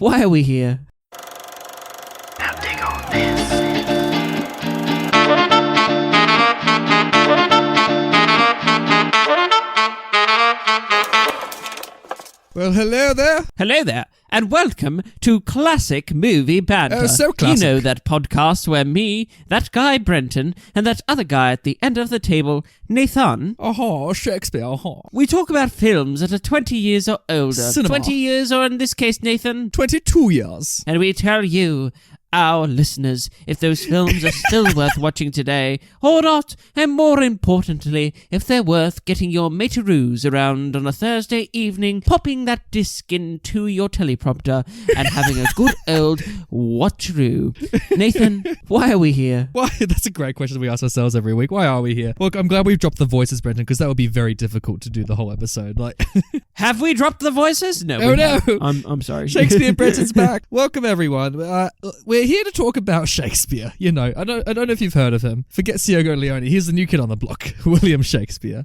why are we here? Now dig on this. Well, hello there. Hello there, and welcome to Classic Movie Banter. Oh, so classic. You know that podcast where me, that guy Brenton, and that other guy at the end of the table, Nathan, Shakespeare, we talk about films that are 20 years or older. Cinema. 20 years, or in this case, Nathan, 22 years. and we tell you, our listeners, if those films are still worth watching today or not, and more importantly, if they're worth getting your materoos around on a Thursday evening, popping that disc into your teleprompter and having a good old watcheroo. Nathan, why are we here? Why? That's a great question we ask ourselves every week. Why are we here? Look, I'm glad we've dropped the voices, Brenton, because that would be very difficult to do the whole episode. Like, Have we dropped the voices? No. Oh, we no. haven't. I'm sorry. Shakespeare Brenton's back. Welcome, everyone. We're here to talk about Shakespeare. You know, I don't know if you've heard of him. Forget Diogo Leone. He's the new kid on the block, William Shakespeare.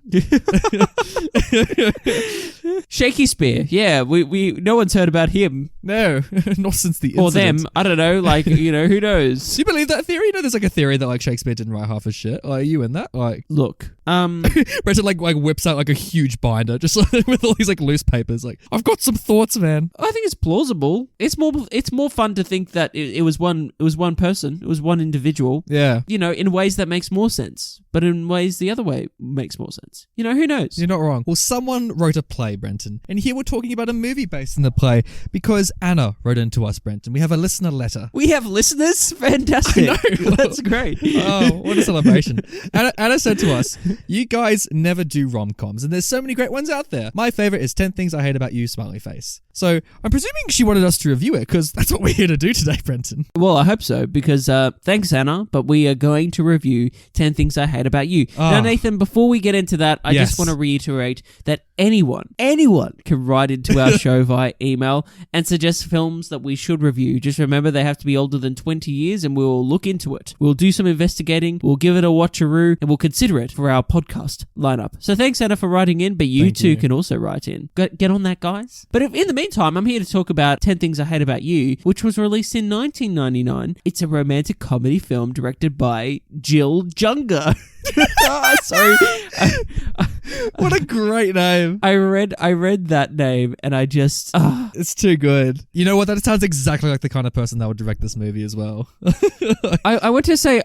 Shaky Spear. Yeah, we no one's heard about him. No, not since the Or incident. them. I don't know. Like, who knows? Do you believe that theory? You know, there's like a theory that like Shakespeare didn't write half his shit. Like, are you in that? Like, Look, Brenton like whips out like a huge binder, just like, with all these like loose papers. Like, I've got some thoughts, man. I think it's plausible. It's more fun to think that it was one person, it was one individual. Yeah. In ways that makes more sense, but in ways the other way makes more sense. Who knows? You're not wrong. Well, someone wrote a play, Brenton, and here we're talking about a movie based in the play because Anna wrote into us, Brenton. We have a listener letter. We have listeners? Fantastic. I know. That's great. Oh, what a celebration. Anna said to us, you guys never do rom-coms, and there's so many great ones out there. My favorite is 10 Things I Hate About You, smiley face. So I'm presuming she wanted us to review it because that's what we're here to do today, Brenton. Well, I hope so, because thanks, Anna, but we are going to review 10 Things I Hate About You. Now, Nathan, before we get into that, I just want to reiterate that anyone can write into our show via email and suggest films that we should review. Just remember, they have to be older than 20 years, and we'll look into it. We'll do some investigating, we'll give it a watcheroo, and we'll consider it for our podcast lineup. So thanks, Anna, for writing in, but you too can also write in. Get on that, guys. But in the meantime, I'm here to talk about 10 Things I Hate About You, which was released in 1999. It's a romantic comedy film directed by Jill Junger. Sorry. What a great name. I read that name and I just... It's too good. You know what? That sounds exactly like the kind of person that would direct this movie as well. I went to say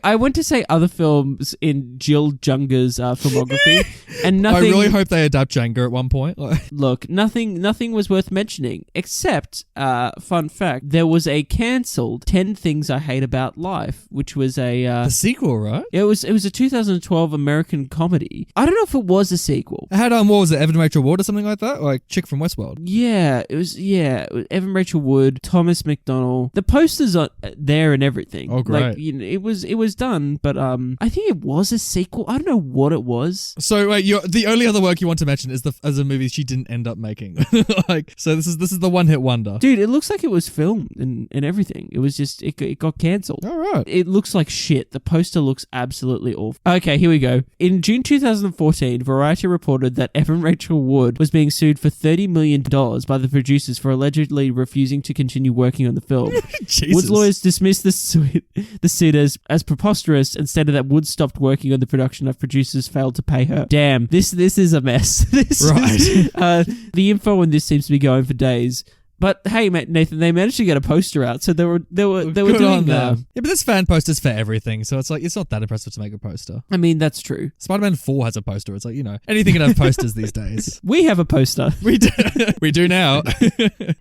other films in Jill Junger's filmography, and nothing... I really hope they adapt Django at one point. Look, nothing was worth mentioning, except, fun fact, there was a cancelled 10 Things I Hate About Life, which was the sequel, right? It was a 2012 American comedy. I don't know if it was a sequel. It had, what was it, Evan Rachel Wood or something like that? Like Chick from Westworld. Yeah, it was Evan Rachel Wood, Thomas McDonald. The posters are there and everything. Oh, great. Like, it was done, but I think it was a sequel. I don't know what it was. So wait, the only other work you want to mention is a movie she didn't end up making. So this is the one hit wonder. Dude, it looks like it was filmed and everything. It was just it got cancelled. All right. It looks like shit. The poster looks absolutely awful. Okay, here we go. In June 2014, Variety reported that Evan Rachel Wood was being sued for $30 million by the producers for allegedly refusing to continue working on the film. Jesus. Wood's lawyers dismissed the suit as preposterous and stated that Wood stopped working on the production if producers failed to pay her. Damn, this is a mess. The info on this seems to be going for days. But hey, Nathan, they managed to get a poster out, so they were doing that. Yeah, but there's fan posters for everything, so it's like it's not that impressive to make a poster. I mean, that's true. Spider-Man 4 has a poster. It's like, anything can have posters these days. We have a poster. We do now.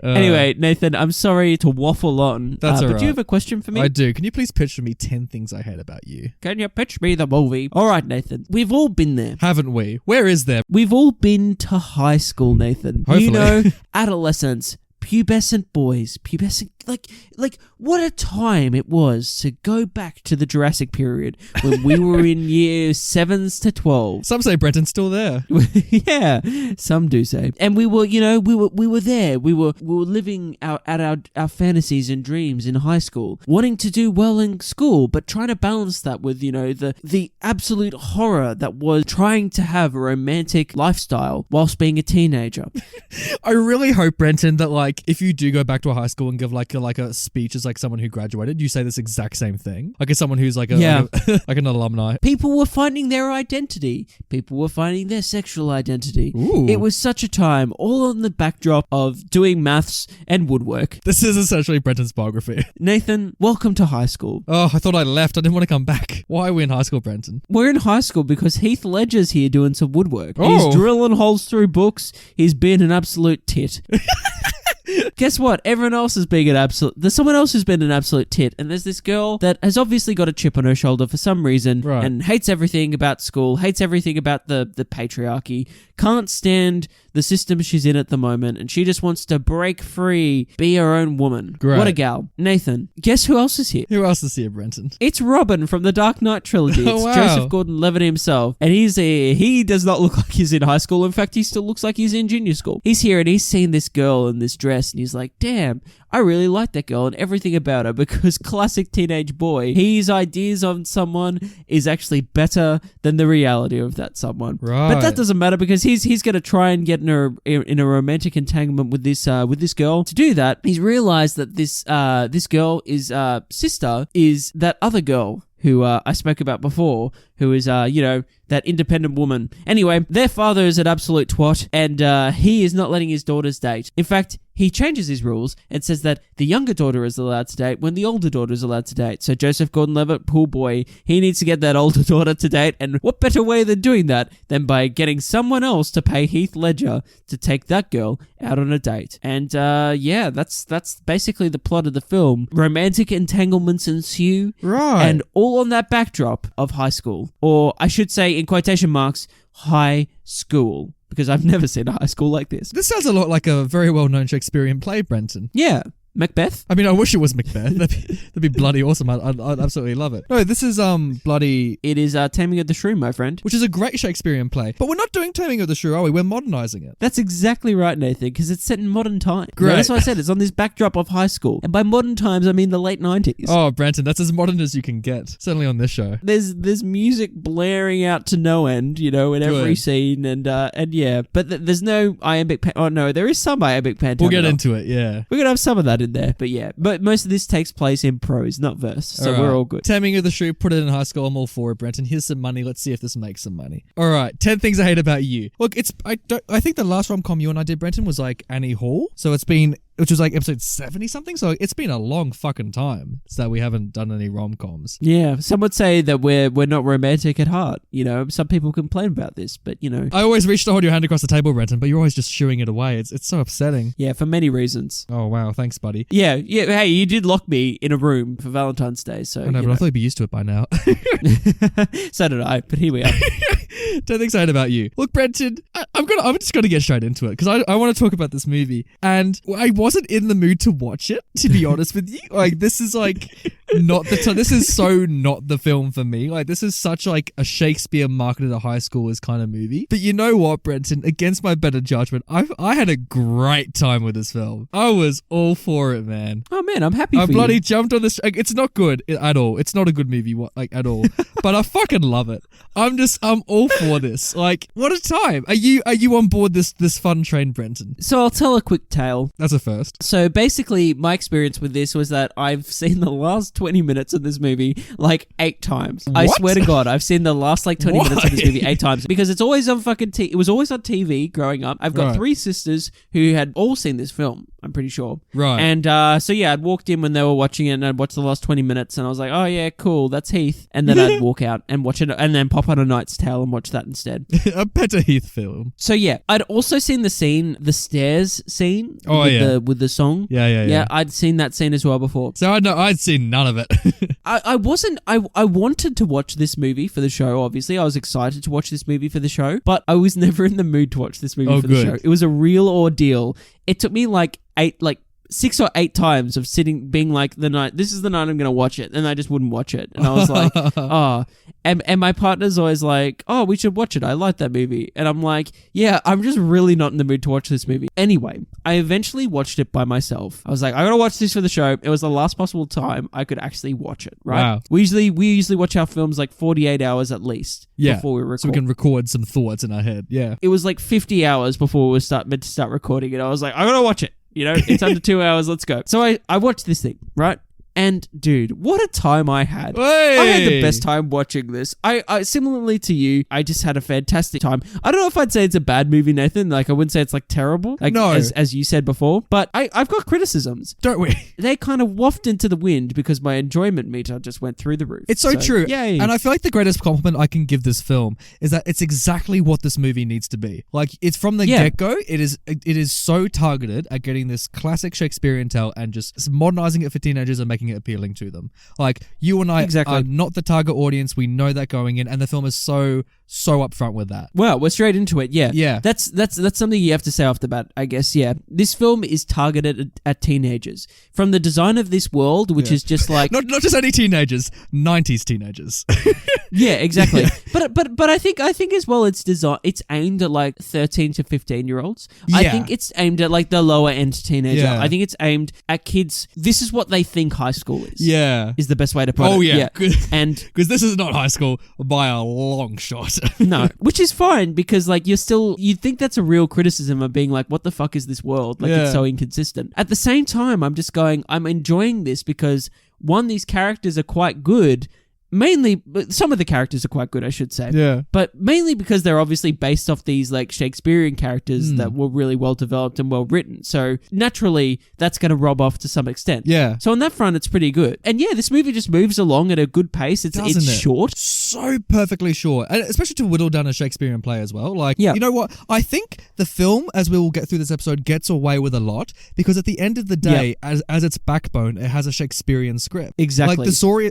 Anyway, Nathan, I'm sorry to waffle on. That's all right. But do you have a question for me? I do. Can you please pitch for me 10 things I hate about you? Can you pitch me the movie? All right, Nathan. We've all been there. Haven't we? Where is there? We've all been to high school, Nathan. Hopefully. Adolescence. Pubescent boys, pubescent what a time it was to go back to the Jurassic period when we were in year 7s to 12. Some say Brenton's still there. Yeah, some do say. And we were, we were there. We were living out our fantasies and dreams in high school, wanting to do well in school, but trying to balance that with, the absolute horror that was trying to have a romantic lifestyle whilst being a teenager. I really hope, Brenton, that like if you do go back to a high school and give like a speech as like someone who graduated, you say this exact same thing. Like as someone who's like like an alumni. People were finding their identity. People were finding their sexual identity. Ooh. It was such a time, all on the backdrop of doing maths and woodwork. This is essentially Brenton's biography. Nathan, welcome to high school. Oh, I thought I left. I didn't want to come back. Why are we in high school, Brenton? We're in high school because Heath Ledger's here doing some woodwork. Oh. He's drilling holes through books. He's been an absolute tit. Guess what? Everyone else is being there's someone else who's been an absolute tit, and there's this girl that has obviously got a chip on her shoulder for some reason, right, and hates everything about school, hates everything about the patriarchy, can't stand the system she's in at the moment, and she just wants to break free, be her own woman. Great. What a gal. Nathan, guess who else is here? Who else is here, Brenton? It's Robin from the Dark Knight trilogy. It's wow. Joseph Gordon-Levitt himself, and he does not look like he's in high school. In fact, he still looks like he's in junior school. He's here and he's seen this girl in this dress, and he's like, damn, I really like that girl and everything about her, because classic teenage boy, his ideas on someone is actually better than the reality of that someone. Right. But that doesn't matter, because he's going to try and get in a romantic entanglement with this girl. To do that, he's realized that this girl is sister is that other girl who I spoke about before, who is, that independent woman. Anyway, their father is an absolute twat, and he is not letting his daughters date. In fact, he changes his rules and says that the younger daughter is allowed to date when the older daughter is allowed to date. So Joseph Gordon-Levitt, poor boy, he needs to get that older daughter to date, and what better way than doing that than by getting someone else to pay Heath Ledger to take that girl out on a date. And that's basically the plot of the film. Romantic entanglements ensue, right, and all on that backdrop of high school, or I should say in quotation marks, high school, because I've never seen a high school like this. This sounds a lot like a very well-known Shakespearean play, Brenton. Yeah. Macbeth? I mean, I wish it was Macbeth. That'd be bloody awesome. I'd absolutely love it. No, this is bloody... It is Taming of the Shrew, my friend. Which is a great Shakespearean play. But we're not doing Taming of the Shrew, are we? We're modernising it. That's exactly right, Nathan, because it's set in modern times. Great. That's what I said. It's on this backdrop of high school. And by modern times, I mean the late 90s. Oh, Brenton, that's as modern as you can get. Certainly on this show. There's music blaring out to no end, in every scene. And yeah. But there's no iambic... Oh, no, there is some iambic pentameter. We'll get into it, yeah. We're going to have some of that in there. But yeah. But most of this takes place in prose, not verse. So we're all good. Taming of the Shrew, put it in high school. I'm all for it, Brenton. Here's some money. Let's see if this makes some money. All right. 10 things I hate about you. Look, I think the last rom-com you and I did, Brenton, was like Annie Hall. So it's been... which was like episode 70 something, so it's been a long fucking time so we haven't done any rom-coms. Yeah, some would say that we're not romantic at heart. Some people complain about this, but I always reach to hold your hand across the table, Brenton, but you're always just shooing it away. It's so upsetting. Yeah, for many reasons. Oh wow, thanks, buddy. Yeah. Hey, you did lock me in a room for Valentine's Day, so I know, but I thought you'd be used to it by now. So did I, but here we are. 10 things I hate about you. Look, Brenton, I'm just gonna get straight into it because I want to talk about this movie, and I wasn't in the mood to watch it, to be honest with you. Like, this is like not the time. This is so not the film for me. Like, this is such like a Shakespeare marketed to high schoolers kind of movie. But you know what, Brenton? Against my better judgment, I had a great time with this film. I was all for it, man. Oh man, I'm happy. I bloody jumped on this. Like, it's not good at all. It's not a good movie, like at all. But I fucking love it. I'm all for this. Like, what a time. Are you on board this fun train, Brenton? So I'll tell a quick tale. That's a first. So basically, my experience with this was that I've seen the last 20 minutes of this movie like 8 times. What? I swear to God, I've seen the last like 20 minutes of this movie 8 times because it's always on fucking it was always on TV growing up. I've got 3 sisters who had all seen this film, I'm pretty sure. Right. And so yeah, I'd walked in when they were watching it and I'd watched the last 20 minutes and I was like, oh yeah, cool, that's Heath. And then I'd walk out and watch it and then pop on A Knight's Tale and watch that instead. A better Heath film. So yeah, I'd also seen the stairs scene with the song. Yeah, I'd seen that scene as well before. So I'd seen none of it. I wanted to watch this movie for the show, obviously. I was excited to watch this movie for the show, but I was never in the mood to watch this movie for the show. It was a real ordeal. It took me like 6 or 8 times of being like, this is the night I'm going to watch it. And I just wouldn't watch it. And I was like, oh. And my partner's always like, oh, we should watch it. I like that movie. And I'm like, yeah, I'm just really not in the mood to watch this movie. Anyway, I eventually watched it by myself. I was like, I gotta watch this for the show. It was the last possible time I could actually watch it, right? Wow. We usually watch our films like 48 hours at least before we record. So we can record some thoughts in our head. Yeah. It was like 50 hours before we were meant to start recording it. I was like, I gotta watch it. You know, it's under 2 hours. Let's go. So I watched this thing, right? And dude, what a time I had. Hey. I had the best time watching this. I similarly to you, I just had a fantastic time. I don't know if I'd say it's a bad movie, Nathan. Like, I wouldn't say it's like terrible. Like, no. As you said before. But I've got criticisms. Don't we? They kind of waft into the wind because my enjoyment meter just went through the roof. It's so true. Yay. And I feel like the greatest compliment I can give this film is that it's exactly what this movie needs to be. Like, it's from the get-go. It is so targeted at getting this classic Shakespearean tale and just modernizing it for teenagers and making it appealing to them. Like, you and I are not the target audience. We know that going in, and the film is so upfront with that. Well, we're straight into it. Yeah. Yeah. That's something you have to say off the bat, I guess. Yeah. This film is targeted at teenagers. From the design of this world, which is just like not just any teenagers, 90s teenagers. Yeah, exactly. But I think as well it's aimed at like 13 to 15-year-olds. Yeah. I think it's aimed at like the lower end teenager. Yeah. I think it's aimed at kids. This is what they think high school is. Yeah. Is the best way to put it. Oh yeah. And because this is not high school by a long shot. No, which is fine because like you'd think that's a real criticism of being like, what the fuck is this world? Like it's so inconsistent. At the same time, I'm just going, I'm enjoying this because one, these characters are quite good. Mainly, some of the characters are quite good, I should say. Yeah. But mainly because they're obviously based off these like Shakespearean characters that were really well developed and well written. So naturally, that's going to rob off to some extent. Yeah. So on that front, it's pretty good. And yeah, this movie just moves along at a good pace. It's short. So perfectly short. And especially to whittle down a Shakespearean play as well. Like, you know what? I think the film, as we will get through this episode, gets away with a lot because at the end of the day, as its backbone, it has a Shakespearean script. Exactly. Like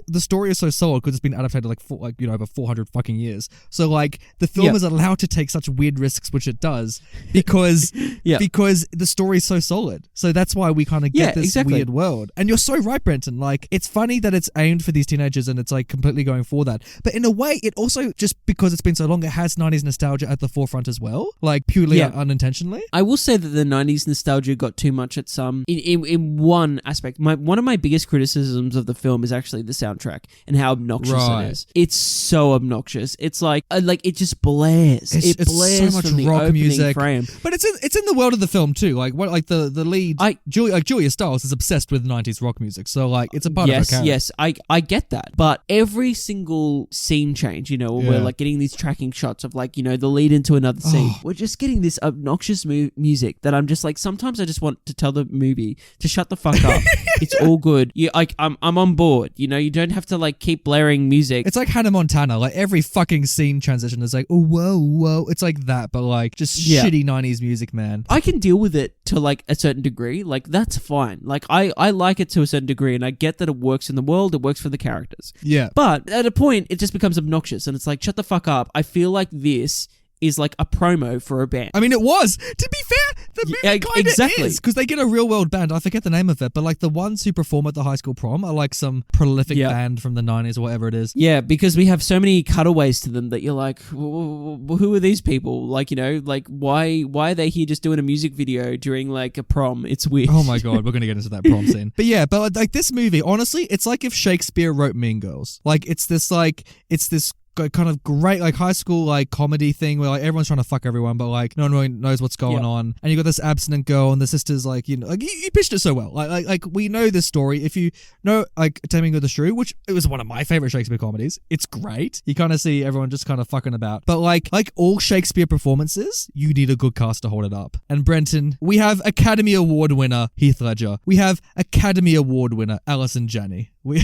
the story is so solid because it's been adapted over 400 fucking years. So like the film is allowed to take such weird risks, which it does, because because the story is so solid. So that's why we kind of get this weird world. And you're so right, Brenton. Like, it's funny that it's aimed for these teenagers and it's like completely going for that. But in a way, it also, just because it's been so long, it has 90s nostalgia at the forefront as well. Like, purely unintentionally. I will say that the 90s nostalgia got too much at some in one aspect. One of my biggest criticisms of the film is actually the soundtrack and how obnoxious it is. It's so obnoxious. It's like it just blares. It blares so much from the rock music frame. But it's in the world of the film too. Like the lead, Julia Stiles is obsessed with 90s rock music. So like it's a part of her character. Yes, I get that. But every single scene change, we're like getting these tracking shots of like, the lead into another scene. We're just getting this obnoxious music that I'm just like, sometimes I just want to tell the movie to shut the fuck up. It's all good. I'm on board. You don't have to like keep blaring music. It's like Hannah Montana. Like every fucking scene transition is like, oh, whoa. It's like that, but like just shitty 90s music, man. I can deal with it to like a certain degree. Like that's fine. Like I like it to a certain degree and I get that it works in the world. It works for the characters. Yeah. But at a point, it just becomes obnoxious and it's like, shut the fuck up. I feel like this is like a promo for a band. I mean, it was. To be fair, the movie kind of is. Because they get a real world band. I forget the name of it, but like the ones who perform at the high school prom are like some prolific band from the 90s or whatever it is. Yeah, because we have so many cutaways to them that you're like, who are these people? Like, like why are they here just doing a music video during like a prom? It's weird. Oh my God, we're going to get into that prom scene. But yeah, but like this movie, honestly, it's like if Shakespeare wrote Mean Girls. Like it's this kind of great like high school like comedy thing where like everyone's trying to fuck everyone but like no one really knows what's going on, and you got this abstinent girl and the sister's like you pitched it so well. Like we know this story. If you know like Taming of the Shrew, which it was one of my favorite Shakespeare comedies, it's great. You kind of see everyone just kind of fucking about, but like all Shakespeare performances, you need a good cast to hold it up. And Brenton, we have Academy Award winner Heath Ledger, we have Academy Award winner Alison Janney. We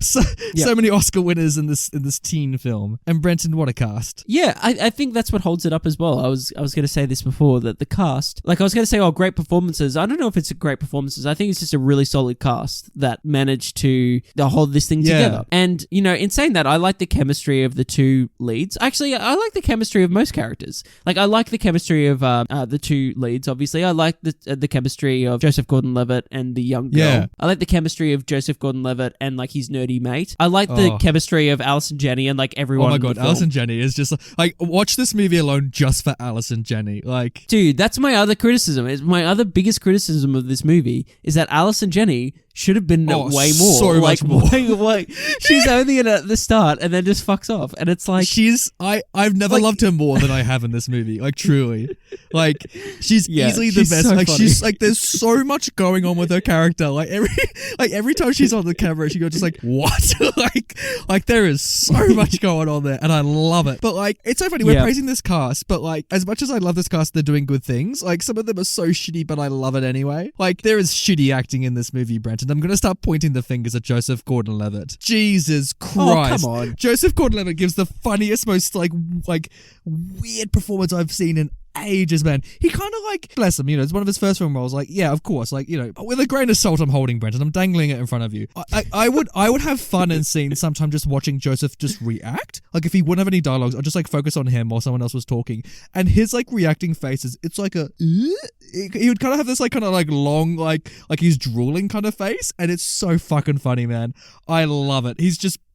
so many Oscar winners in this teen film. And Brenton, what a cast. Yeah, I think that's what holds it up as well. I was going to say this before, that the cast, like I was going to say, great performances. I don't know if it's great performances. I think it's just a really solid cast that managed to hold this thing together. And, in saying that, I like the chemistry of the two leads. Actually, I like the chemistry of most characters. Like, I like the chemistry of the two leads, obviously. I like the chemistry of Joseph Gordon-Levitt and the young girl. Yeah. I like the chemistry of Joseph Gordon-Levitt and like his nerdy mate. I like the chemistry of Alice and Jenny and like everyone. Oh my god, Alice and Jenny is just like watch this movie alone just for Alice and Jenny. Like, dude, that's my other criticism. My other biggest criticism of this movie is that Alice and Jenny should have been way more. So much more. She's only in at the start and then just fucks off. And it's like I've never loved her more than I have in this movie. Like, truly. Like, she's easily the best. So like funny. She's like, there's so much going on with her character. Like every time she's on the camera, she goes just like, what? like there is so much going on there, and I love it. But like, it's so funny. We're praising this cast, but like, as much as I love this cast, they're doing good things. Like, some of them are so shitty, but I love it anyway. Like, there is shitty acting in this movie, Brenton. I'm gonna start pointing the fingers at Joseph Gordon-Levitt. Jesus Christ! Oh, come on. Joseph Gordon-Levitt gives the funniest, most like weird performance I've seen in ages, man. He kind of like, bless him, it's one of his first film roles. Like, yeah, of course, like, with a grain of salt, I'm holding Brenton. I'm dangling it in front of you. I would have fun in scenes sometime just watching Joseph just react. Like, if he wouldn't have any dialogues, I'd just like focus on him while someone else was talking. And his like reacting faces, it's like he would kind of have this like kind of like long like he's drooling kind of face, and it's so fucking funny, man. I love it.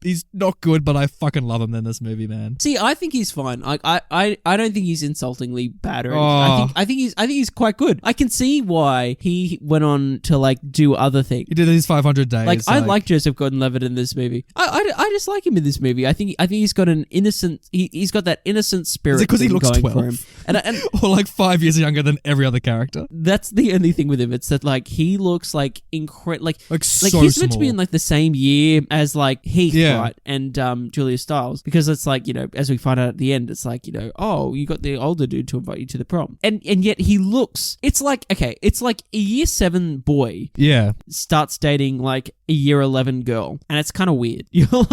He's not good, but I fucking love him in this movie, man. See, I think he's fine. I don't think he's insultingly bad or anything. I think he's quite good. I can see why he went on to like do other things. He did these 500 days. Like, I like Joseph Gordon-Levitt in this movie. I just like him in this movie. I think he's got an innocent. He's got that innocent spirit. Is it because he looks going 12? for him. And or like 5 years younger than every other character. That's the only thing with him. It's that like he looks like incredible. Like so he's small. meant to be in like the same year as like Heath, right? And Julia Stiles, because it's like, as we find out at the end, it's like, oh, you got the older dude to invite you to the prom, and yet he looks. It's like a year 7 boy, starts dating like a year 11 girl, and it's kind of weird. You're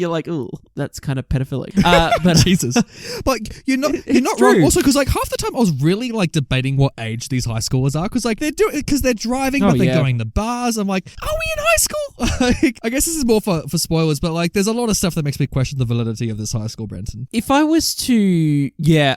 like, oh, that's kind of pedophilic. But Jesus, but you're not wrong. Also, because like half the time I was really like debating what age these high schoolers are, because like they're driving, but they're going to bars. I'm like, are we in high school? Like, I guess this is more for spoilers, but like, there's a lot of stuff that makes me question the validity of this high school, Brenton. If I was to,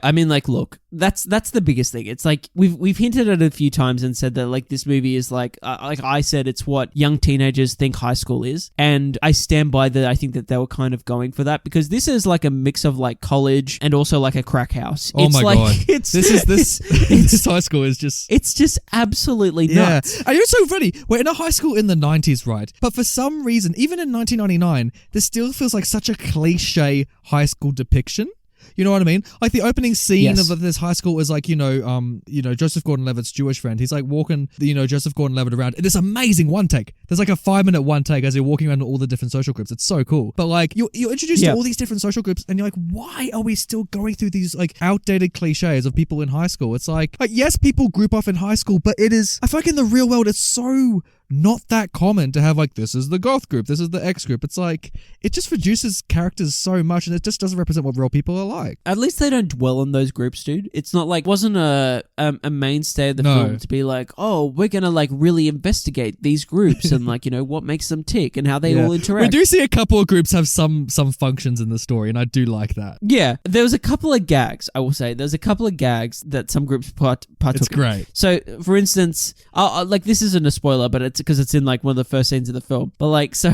I mean, like, look, that's the biggest thing. It's like we've hinted at it a few times and said that like this movie is like I said, it's what young teenagers think high school is, and I stand by that. I think that they were kind of going for that, because this is like a mix of like college and also like a crack house. Oh, it's my like, god, this high school is it's just absolutely nuts. And it's so funny. We're in a high school in the 90s, right? But for some reason, even in 1999, this still feels like such a cliche high school depiction. You know what I mean? Like, the opening scene of this high school is like, Joseph Gordon-Levitt's Jewish friend. He's like walking, Joseph Gordon-Levitt around in this amazing one take. There's like a 5-minute one take as you're walking around all the different social groups. It's so cool. But like, you're introduced to all these different social groups, and you're like, why are we still going through these like outdated cliches of people in high school? It's like yes, people group off in high school, but I feel like in the real world, it's so not that common to have like, this is the goth group, this is the X group. It's like, it just reduces characters so much, and it just doesn't represent what real people are like. At least they don't dwell on those groups, dude. It's not like, wasn't a mainstay of the film to be like, oh, we're gonna like really investigate these groups and like, what makes them tick and how they all interact. We do see a couple of groups have some functions in the story, and I do like that. Yeah, there was a couple of gags, I will say. There's a couple of gags that some groups partook in. It's great. So, for instance, like, this isn't a spoiler, but it's because it's in like one of the first scenes of the film. But like, so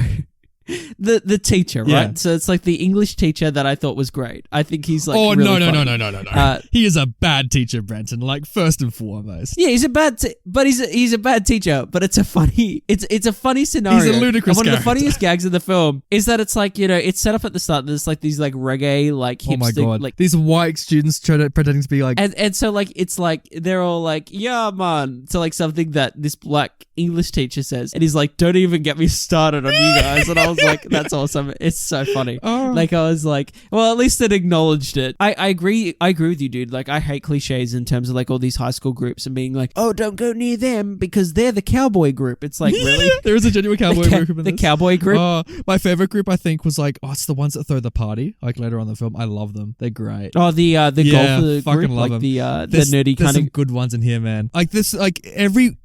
the teacher, right? So it's like the English teacher that I thought was great. I think he's like, oh, really no. He is a bad teacher, Brenton. Like, first and foremost. Yeah, he's a bad, but he's a bad teacher. But it's a funny scenario. He's a ludicrous. And one of the funniest gags of the film is that it's like, it's set up at the start. There's like these like reggae like hipster, oh my god, like these white students pretending to be like, and so like it's like they're all like, yeah, man. So like something that this black English teacher says, and he's like, don't even get me started on you guys. And I was like, that's awesome. It's so funny. Oh. Like, I was like, well, at least it acknowledged it. I agree with you, dude. Like, I hate cliches in terms of like all these high school groups and being like, oh, don't go near them because they're the cowboy group. It's like, really? There is a genuine cowboy group in The this. cowboy group? My favorite group, I think, was like, it's the ones that throw the party. Like later on in the film, I love them. They're great. Oh, the golfer fucking group, love like them. the There's nerdy kind some of. good ones in here, man. Like this, like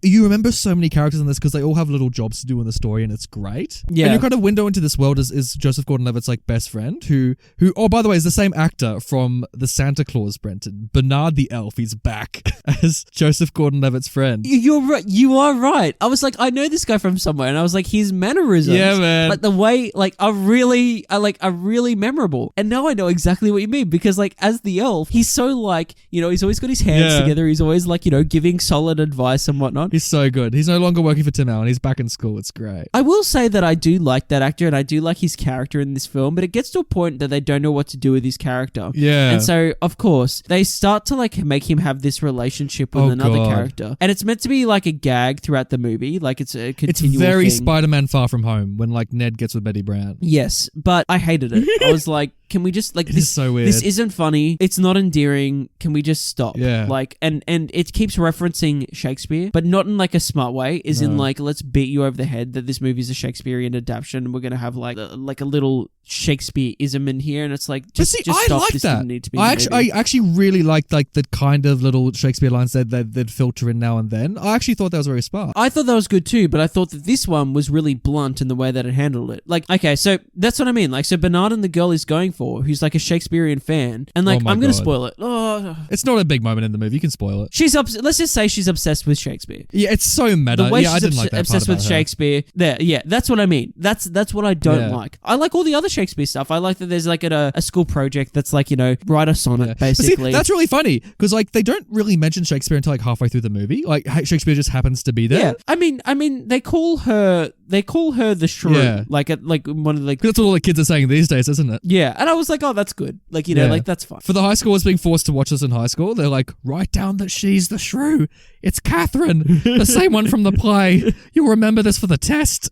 you remember so many characters in this because they all have little jobs to do in the story, and it's great. Yeah. And your kind of window into this world is Joseph Gordon-Levitt's like best friend, who oh, by the way, is the same actor from the Santa Claus, Brenton. Bernard the elf. He's back as Joseph Gordon-Levitt's friend. You're right. You are right. I was like, I know this guy from somewhere, and I was like, his mannerisms, Yeah, man. like the way, like are really memorable. And now I know exactly what you mean because, like, as the elf, he's so like, he's always got his hands Yeah. together. He's always like, giving solid advice and whatnot. He's so good. He's no longer working for Tim Allen. He's back in school. It's great. I will say that I do like that actor and I do like his character in this film, but it gets to a point that they don't know what to do with his character. Yeah. And so, of course, they start to like make him have this relationship with another God. character. And it's meant to be like a gag throughout the movie. Like it's a It's continual very thing. Spider-Man Far From Home when like Ned gets with Betty Brant. Yes, but I hated it. I was like, can we just like It this? is so weird. This isn't funny. It's not endearing. Can we just stop? Yeah. Like, and it keeps referencing Shakespeare, but not in like a smart way. Is in No. like, let's beat you over the head that this movie is a Shakespearean adaptation. And we're gonna have like a little Shakespeare-ism in here, and it's like, just I stop. like This that. didn't need to be. I in the movie. actually really liked like the kind of little Shakespeare lines that they'd filter in now and then. I actually thought that was very smart. I thought that was good too, but I thought that this one was really blunt in the way that it handled it. Like, okay, so that's what I mean. Like, so Bernard and the girl he's going for, who's like a Shakespearean fan, and like, Oh my I'm gonna God. spoil it. Oh, It's not a big moment in the movie. You can spoil it. let's just say she's obsessed with Shakespeare. Yeah, it's so meta. The way Yeah, I she's didn't like that obsessed part with about her. Shakespeare. Yeah, that's what I mean. That's what I don't Yeah. like. I like all the other Shakespeare stuff. I like that there's like a school project that's like, write a sonnet, Yeah. But see, basically. that's really funny because like they don't really mention Shakespeare until like halfway through the movie. Like Shakespeare just happens to be there. Yeah, I mean, they call her the shrew, Yeah. like one of the like, 'Cause that's what all the kids are saying these days, isn't it? yeah, and I was like, oh, that's good, like Yeah. like that's fine. For the high schoolers being forced to watch this in high school, they're like, write down that she's the shrew. It's Catherine, the same one from the play. You'll remember this for the test.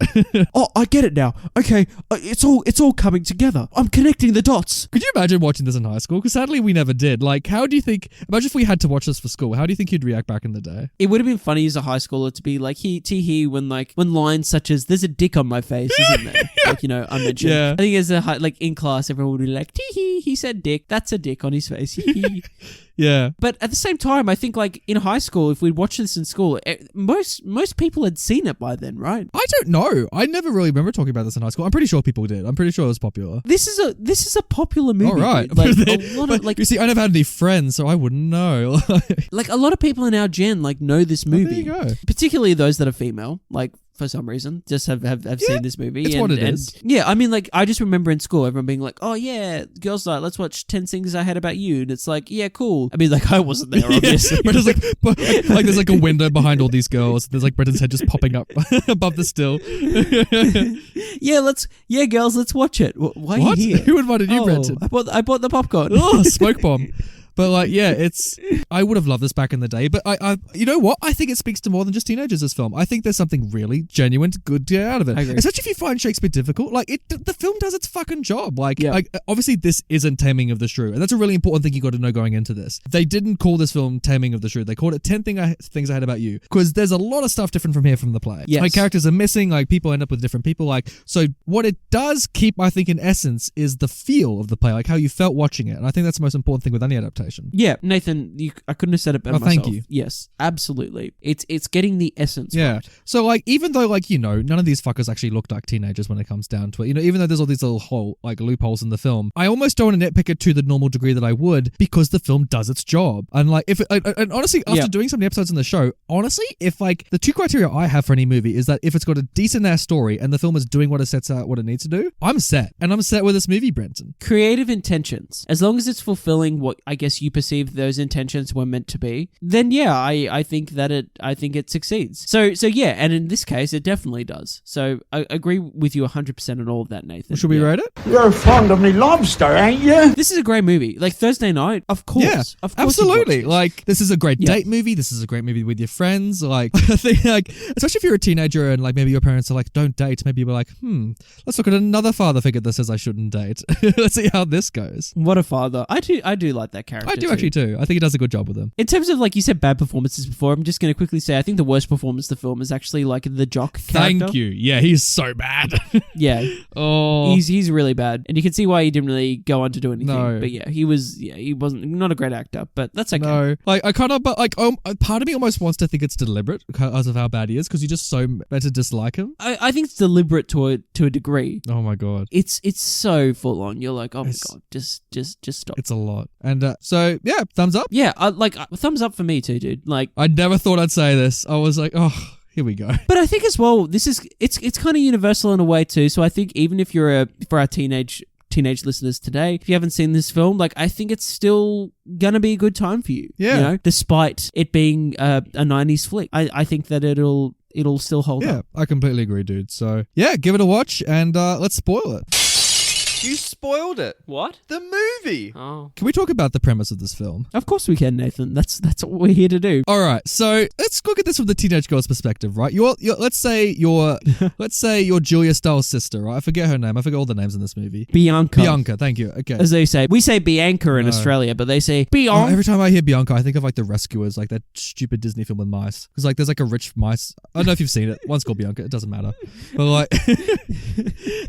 Oh, I get it now. Okay, it's all coming together. I'm connecting the dots. Could you imagine watching this in high school? Because sadly, we never did. Like, how do you think? Imagine if we had to watch this for school. How do you think you'd react back in the day? It would have been funny as a high schooler to be like, he when lines such as "There's a dick on my face," isn't there? Like, I mentioned. Yeah. I think as like in class, everyone would be like, "Tee hee, he said dick. That's a dick on his face." Hee hee. Yeah. But at the same time, I think like in high school, if we'd watched this in school, most people had seen it by then, right? I don't know. I never really remember talking about this in high school. I'm pretty sure people did. I'm pretty sure it was popular. This is a popular movie. All right. Dude. Like a lot of But you see, I never had any friends, so I wouldn't know. like a lot of people in our gen like know this movie. There you go. Particularly those that are female, like for some reason, just have seen this movie. it's what it is. Yeah, I mean, like, I just remember in school, everyone being like, oh yeah, girls' night, let's watch 10 Things I Hate About You. And it's like, yeah, cool. I mean, like, I wasn't there, obviously. But it's like there's like a window behind all these girls. There's like Brendan's head just popping up above the still. yeah, girls, let's watch it. Why are What? you here? Who invited you, Oh, Brendan? I bought the popcorn. Oh, smoke bomb. But like, yeah, I would have loved this back in the day. But I, you know what? I think it speaks to more than just teenagers. This film, I think there's something really genuine, good to get out of it. I agree. Especially if you find Shakespeare difficult. Like, the film does its fucking job. Like, Yeah. like obviously this isn't Taming of the Shrew, and that's a really important thing you got to know going into this. They didn't call this film Taming of the Shrew. They called it 10 Things I Hate About You, because there's a lot of stuff different from here from the play. Yes. Like characters are missing. Like people end up with different people. Like so, what it does keep, I think, in essence, is the feel of the play, like how you felt watching it, and I think that's the most important thing with any adaptation. Yeah, Nathan, I couldn't have said it better Oh, myself. thank you. Yes, absolutely. It's getting the essence. Yeah. right. So like, even though like, none of these fuckers actually looked like teenagers when it comes down to it, even though there's all these little loopholes in the film, I almost don't want to nitpick it to the normal degree that I would, because the film does its job. And like, and honestly, after doing so many episodes in the show, honestly, if like the two criteria I have for any movie is that if it's got a decent ass story and the film is doing what it sets out, what it needs to do, I'm set. And I'm set with this movie, Brenton. Creative intentions. As long as it's fulfilling what I guess guess you perceive those intentions were meant to be, then yeah, I think it succeeds. So yeah, and in this case, it definitely does. So I agree with you 100% on all of that, Nathan. Should we rate it? You're fond of me lobster, ain't you? This is a great movie. Like Thursday night, of course. Yeah, of course absolutely. Like, this is a great date movie. This is a great movie with your friends. Like, I think, like, especially if you're a teenager and like maybe your parents are like, don't date. Maybe you're like, let's look at another father figure that says I shouldn't date. Let's see how this goes. What a father. I do like that character. I do actually too. I think he does a good job with him. In terms of, like you said, bad performances before, I'm just going to quickly say I think the worst performance of the film is actually like the jock character. Thank you. Yeah, he's so bad. Yeah. Oh. He's really bad. And you can see why he didn't really go on to do anything. No. But yeah, he wasn't not a great actor, but that's okay. No. Like, I kind of, but like, part of me almost wants to think it's deliberate because of how bad he is, because you're just so meant to dislike him. I think it's deliberate to a degree. Oh my God. It's so full on. You're like, oh my God, just stop. It's a lot. And so, yeah, thumbs up. Yeah, thumbs up for me too, dude. Like, I never thought I'd say this. I was like, oh, here we go. But I think as well, it's kind of universal in a way too. So I think even if you're for our teenage listeners today, if you haven't seen this film, like, I think it's still gonna be a good time for you. Yeah. You know, despite it being a 90s flick, I think that it'll still hold up. Yeah, I completely agree, dude. So yeah, give it a watch and let's spoil it. You spoiled it. What? The movie. Oh. Can we talk about the premise of this film? Of course we can, Nathan. That's what we're here to do. All right, so let's look at this from the teenage girl's perspective, right? Let's say you're Julia Stiles' sister, right? I forget her name. I forget all the names in this movie. Bianca. Thank you. Okay. As they say, we say Bianca in Australia, but they say Bianca. Every time I hear Bianca, I think of like The Rescuers, like that stupid Disney film with mice. Because like there's like a rich mice. I don't know if you've seen it. One's called Bianca. It doesn't matter. But like,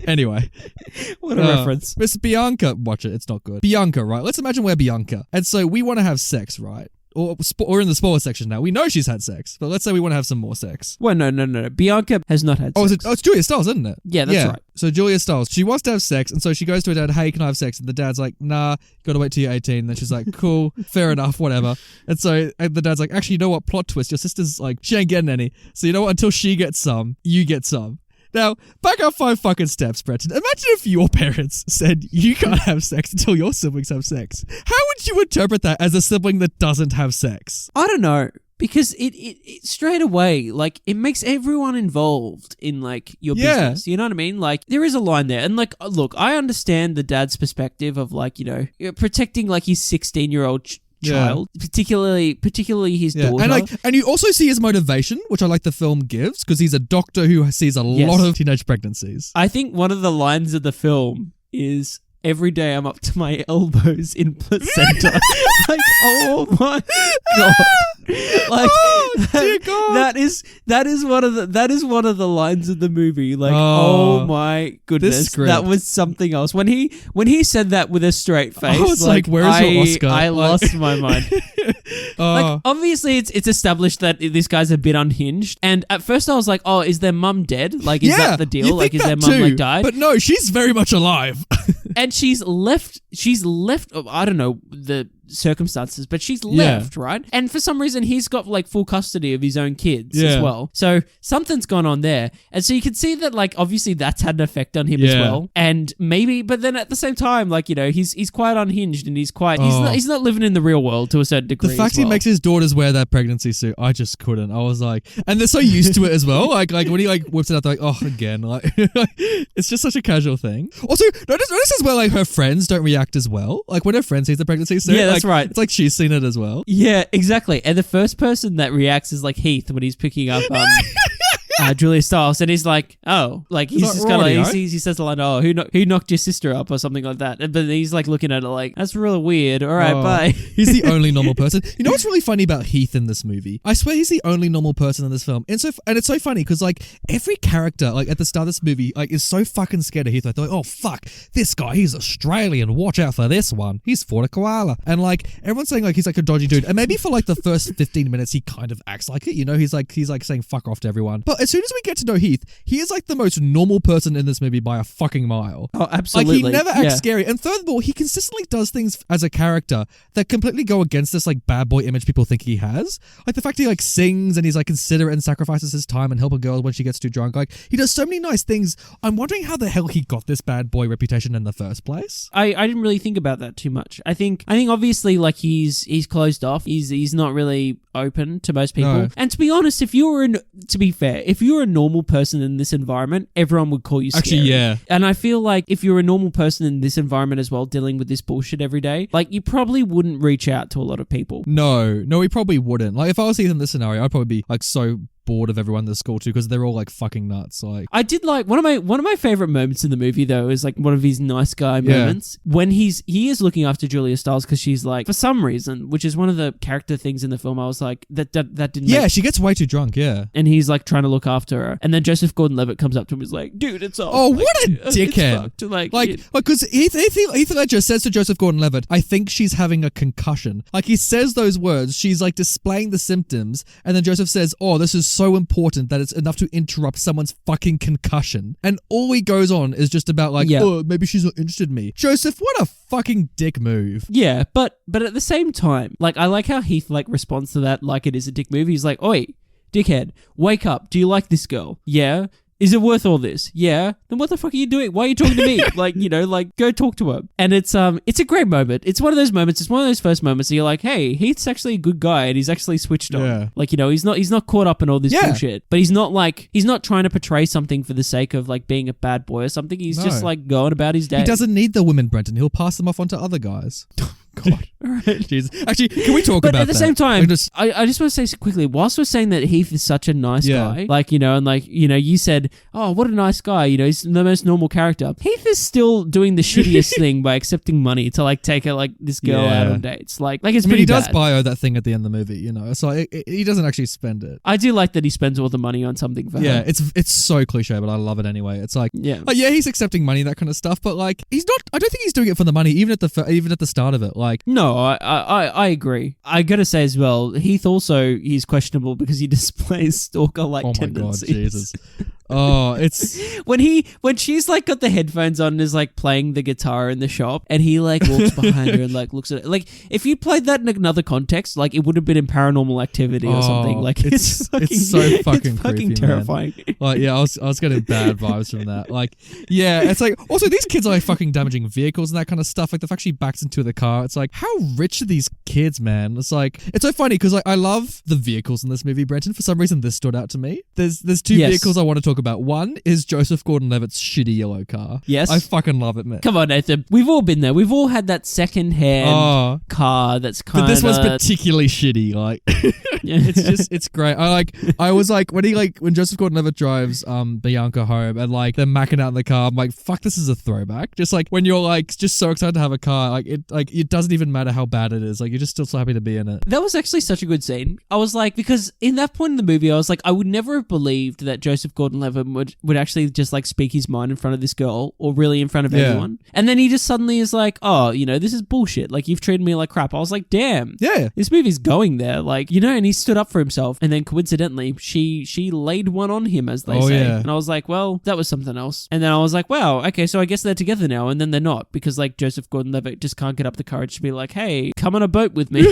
anyway, what a reference. It's Bianca. Watch it. It's not good. Bianca, right? Let's imagine we're Bianca, and so we want to have sex, right? Or we're in the spoiler section now. We know she's had sex, but let's say we want to have some more sex. Well, no. Bianca has not had sex. It's Julia Stiles, isn't it? Yeah, that's right. So Julia Stiles, she wants to have sex, and so she goes to her dad, hey, can I have sex? And the dad's like, nah, gotta wait till you're 18. And then she's like, cool, fair enough, whatever. And so the dad's like, actually, you know what? Plot twist. Your sister's like, she ain't getting any. So you know what? Until she gets some, you get some. Now, back up 5 fucking steps, Breton. Imagine if your parents said you can't have sex until your siblings have sex. How would you interpret that as a sibling that doesn't have sex? I don't know. Because it straight away, like, it makes everyone involved in, like, your business. You know what I mean? Like, there is a line there. And, like, look, I understand the dad's perspective of, like, you know, protecting, like, his 16-year-old child, particularly his daughter. And you also see his motivation, which I like the film gives, because he's a doctor who sees a lot of teenage pregnancies. I think one of the lines of the film is, every day I'm up to my elbows in placenta. Like, oh my God. Like, dear God. that is one of the lines of the movie. Like, oh my goodness, that was something else. When he said that with a straight face, I was like, where's your Oscar? I lost my mind. Like, obviously it's established that this guy's a bit unhinged, and at first I was like, oh, is their mum dead? Like, is that the deal? Like, is their mum like died? But no, she's very much alive. And she's left, I don't know the circumstances, but she's left, right? And for some reason, he's got like full custody of his own kids as well. So something's gone on there. And so you can see that, like, obviously that's had an effect on him as well. And maybe, but then at the same time, like, you know, he's quite unhinged and he's not living in the real world to a certain degree. The fact he makes his daughters wear that pregnancy suit, I just couldn't. I was like, and they're so used to it as well. Like when he like whips it out, they're like, oh, again, like it's just such a casual thing. Also, notice as well, like her friends don't react as well. Like when her friend sees the pregnancy suit, that's right. It's like she's seen it as well. Yeah, exactly. And the first person that reacts is like Heath when he's picking up Julia Stiles, and he's like, oh, like he's just kind of like, he says the line, oh, who knocked your sister up or something like that. But he's like looking at it like, that's really weird. All right, bye. He's the only normal person. You know what's really funny about Heath in this movie? I swear he's the only normal person in this film. And it's so funny because like every character like at the start of this movie like is so fucking scared of Heath. Like, they're like, oh fuck, this guy, he's Australian. Watch out for this one. He's fought a koala. And like everyone's saying like he's like a dodgy dude. And maybe for like the first 15 minutes he kind of acts like it. You know, he's like saying fuck off to everyone. But as soon as we get to know Heath, he is like the most normal person in this movie by a fucking mile. Oh, absolutely. Like, he never acts scary. And furthermore, he consistently does things as a character that completely go against this like bad boy image people think he has. Like the fact he like sings and he's like considerate and sacrifices his time and help a girl when she gets too drunk. Like he does so many nice things. I'm wondering how the hell he got this bad boy reputation in the first place. I didn't really think about that too much. I think obviously like he's closed off. He's not really open to most people. No. And to be honest, if you were a normal person in this environment, everyone would call you scary. Actually, yeah. And I feel like if you're a normal person in this environment as well, dealing with this bullshit every day, like you probably wouldn't reach out to a lot of people. No, he probably wouldn't. Like if I was Heath in this scenario, I'd probably be like so bored of everyone in the school too because they're all like fucking nuts. Like I did like one of my favorite moments in the movie though is like one of his nice guy moments when he is looking after Julia Stiles because she's like for some reason, which is one of the character things in the film. I was like that didn't. She gets way too drunk. Yeah, and he's like trying to look after her, and then Joseph Gordon-Levitt comes up to him and is like, "Dude, it's off." Oh, like, what a dickhead! Like because Heath Ledger says to Joseph Gordon-Levitt, "I think she's having a concussion." Like he says those words, she's like displaying the symptoms, and then Joseph says, "Oh, this is so important that it's enough to interrupt someone's fucking concussion." And all he goes on is just about like, "Oh, maybe she's not interested in me." Joseph, what a fucking dick move. Yeah, but at the same time, like I like how Heath like responds to that like it is a dick move. He's like, "Oi, dickhead, wake up. Do you like this girl? Yeah. Is it worth all this? Yeah. Then what the fuck are you doing? Why are you talking to me? Like, you know, like go talk to her." And it's a great moment. It's one of those moments. It's one of those first moments that you're like, hey, Heath's actually a good guy and he's actually switched on. Yeah. Like, you know, he's not caught up in all this bullshit. But he's not trying to portray something for the sake of like being a bad boy or something. He's just like going about his day. He doesn't need the women, Brenton. He'll pass them off onto other guys. God. Right. Jesus. Actually, can we talk about that? But at the same time, I just want to say quickly, whilst we're saying that Heath is such a nice guy, like, you know, and like, you know, you said, oh, what a nice guy, you know, he's the most normal character. Heath is still doing the shittiest thing by accepting money to like take this girl out on dates. Like it's pretty bad. He does buy her that thing at the end of the movie, you know, so he doesn't actually spend it. I do like that he spends all the money on something for her. Yeah, it's so cliche, but I love it anyway. It's like, he's accepting money, that kind of stuff, but like, he's not, I don't think he's doing it for the money, even at the start of it. Like, no, I agree. I gotta say as well, Heath also, he's questionable because he displays stalker-like tendencies. Oh my God, Jesus. Oh, it's when she's like got the headphones on and is like playing the guitar in the shop, and he like walks behind her and like looks at it. Like if you played that in another context, like it would have been in Paranormal Activity or something. Like it's so fucking creepy, terrifying. Man. Like I was getting bad vibes from that. Like it's like also these kids are like fucking damaging vehicles and that kind of stuff. Like the fact she backs into the car, it's like how rich are these kids, man? It's like it's so funny because like I love the vehicles in this movie, Brenton. For some reason, this stood out to me. There's two vehicles I want to talk about. One is Joseph Gordon-Levitt's shitty yellow car. Yes. I fucking love it, man. Come on, Nathan. We've all been there. We've all had that second-hand car that's kind of... But this one's particularly shitty. Like, it's great. I was like, when Joseph Gordon-Levitt drives Bianca home and like they're macking out in the car, I'm like, fuck, this is a throwback. Just like when you're like just so excited to have a car, like it doesn't even matter how bad it is. Like you're just still so happy to be in it. That was actually such a good scene. I was like, because in that point in the movie, I was like, I would never have believed that Joseph Gordon-Levitt would actually just like speak his mind in front of this girl or really in front of anyone. And then he just suddenly is like, oh, you know, this is bullshit. Like you've treated me like crap. I was like, damn. Yeah. This movie's going there. Like, you know, and he stood up for himself. And then coincidentally, she laid one on him, as they say. Yeah. And I was like, well, that was something else. And then I was like, wow, okay, so I guess they're together now. And then they're not because like Joseph Gordon-Levitt just can't get up the courage to be like, hey, come on a boat with me.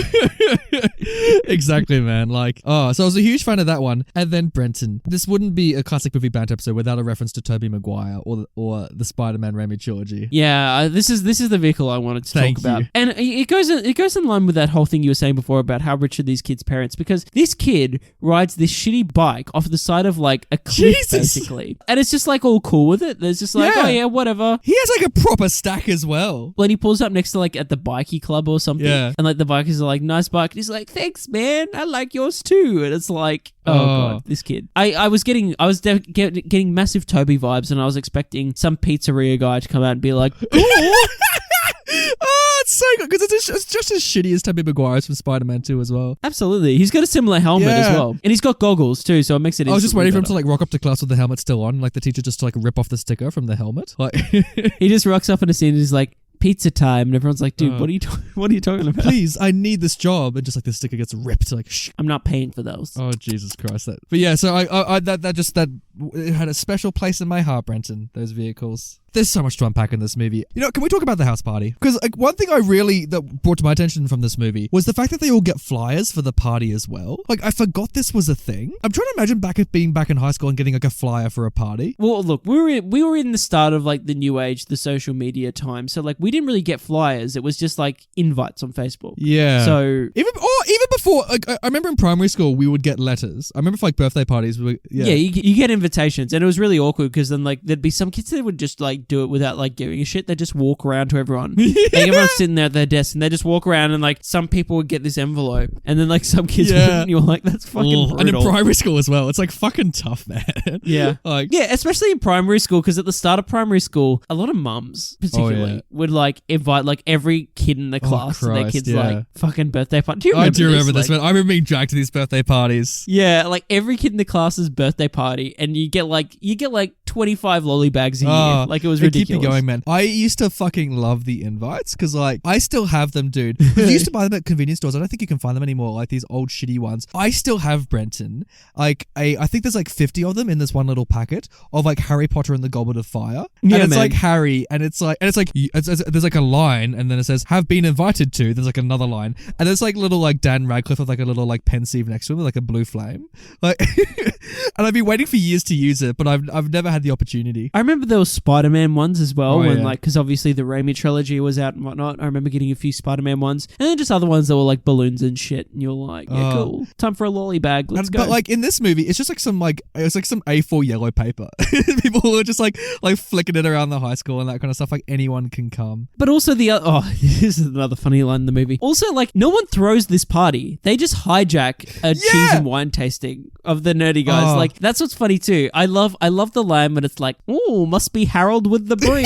Exactly, man. Like, so I was a huge fan of that one. And then Brenton, this wouldn't be a classic movie Banter episode without a reference to Tobey Maguire or the Spider-Man Raimi trilogy. Yeah, this is the vehicle I wanted to talk about. And it goes in line with that whole thing you were saying before about how rich are these kids' parents, because this kid rides this shitty bike off the side of like a cliff, basically. And it's just like all cool with it. There's just like, oh yeah, whatever. He has like a proper stack as well. When he pulls up next to like at the bikie club or something, and like the bikers are like, nice bike. And he's like, thanks, man. I like yours too. And it's like, oh god, this kid. I was getting massive Toby vibes, and I was expecting some pizzeria guy to come out and be like, oh. Oh, it's so good because it's just as shitty as Tobey Maguire's from Spider-Man 2 as well. Absolutely. He's got a similar helmet as well. And he's got goggles too, so it makes it I was just waiting for him to like rock up to class with the helmet still on, like the teacher just to like rip off the sticker from the helmet. Like he just rocks up in a scene and he's like, pizza time. And everyone's like, dude, what are you talking about? Please, I need this job. And just like the sticker gets ripped. Like, shh. I'm not paying for those. Oh, Jesus Christ. But yeah, so it had a special place in my heart, Brenton, those vehicles. There's so much to unpack in this movie. You know, can we talk about the house party? Because like one thing that brought to my attention from this movie was the fact that they all get flyers for the party as well. Like, I forgot this was a thing. I'm trying to imagine being back in high school and getting like a flyer for a party. Well, look, we were in the start of like the new age, the social media time. So like we didn't really get flyers. It was just like invites on Facebook. Yeah. So even before, like I remember in primary school we would get letters. I remember for like birthday parties. You get invitations, and it was really awkward because then like there'd be some kids that would just like do it without like giving a shit. They just walk around to everyone. Like everyone's sitting there at their desk, and they just walk around, and like some people would get this envelope, and then like some kids wouldn't. And you're like, that's fucking brutal. And in primary school as well, it's like fucking tough, man. Yeah, especially in primary school, because at the start of primary school, a lot of mums particularly would like invite like every kid in the class to their kids like fucking birthday party. Do you remember? I do remember this, man. I remember being dragged to these birthday parties. Yeah, like every kid in the class's birthday party, and you get like 25 lolly bags a year. Like it was ridiculous. Keep it going, man. I used to fucking love the invites because like I still have them, dude. You used to buy them at convenience stores. I don't think you can find them anymore. Like these old shitty ones. I still have, Brenton. Like I think there's like 50 of them in this one little packet of like Harry Potter and the Goblet of Fire. Yeah, and it's man. like Harry, and it's like there's like a line, and then it says have been invited to. There's like another line, and there's like little like Dan Radcliffe with like a little like pensieve next to him with like a blue flame. Like, and I've been waiting for years to use it, but I've never had the opportunity. I remember there was Spider-Man ones as well, like because obviously the Raimi trilogy was out and whatnot. I remember getting a few Spider-Man ones, and then just other ones that were like balloons and shit. And you're like, yeah, cool, time for a lolly bag. Let's go. But like in this movie, it's just like some A4 yellow paper. People are just like flicking it around the high school and that kind of stuff. Like anyone can come. But also this is another funny line in the movie. Also, like no one throws this party; they just hijack a cheese and wine tasting of the nerdy guys. Like that's what's funny too. I love the line, but it's like, oh, must be Harold with the brie.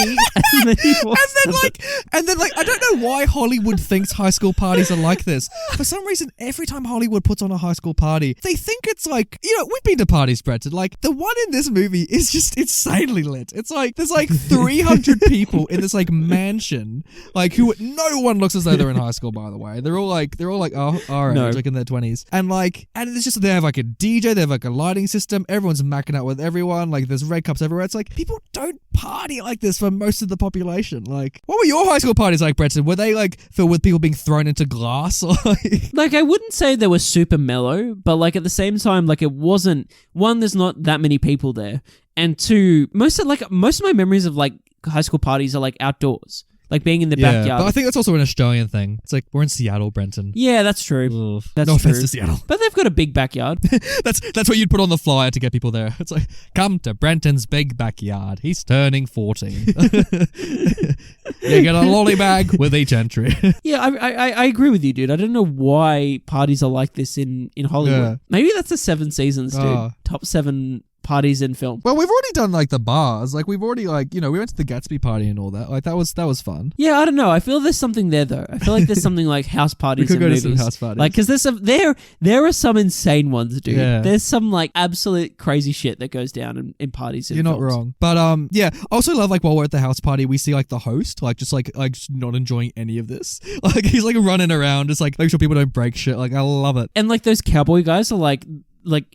and then I don't know why Hollywood thinks high school parties are like this. For some reason, every time Hollywood puts on a high school party, they think it's like, you know, we've been to parties, Brenton. Like the one in this movie is just insanely lit. It's like there's like 300 people in this like mansion, like who no one looks as though they're in high school. By the way, they're all like our age, like in their 20s, and it's just they have like a DJ, they have like a lighting system. Everyone's macking out with everyone. Like there's red cups everywhere. It's like people don't party like this for most of the population. Like, what were your high school parties like, Brenton? Were they like filled with people being thrown into glass? Or like I wouldn't say they were super mellow, but like at the same time, like it wasn't one. There's not that many people there, and two, most of my memories of like high school parties are like outdoors. Like being in the backyard. But I think that's also an Australian thing. It's like, we're in Seattle, Brenton. Yeah, that's true. Ugh. That's no true. offense to Seattle. But they've got a big backyard. That's what you'd put on the flyer to get people there. It's like, come to Brenton's big backyard. He's turning 14. You get a lolly bag with each entry. Yeah, I agree with you, dude. I don't know why parties are like this in Hollywood. Yeah. Maybe that's the 7 seasons, dude. Top 7 parties in film. Well, we've already done like the bars. Like we've already we went to the Gatsby party and all that. Like that was fun. Yeah, I don't know. I feel there's something there though. I feel like there's something like house parties. We could in go movies. to some house parties. Like because there are some insane ones, dude. Yeah. There's some like absolute crazy shit that goes down in parties. You're not wrong. But yeah, I also love like while we're at the house party, we see like the host like just not enjoying any of this. Like he's like running around, just like make sure people don't break shit. Like I love it. And like those cowboy guys are like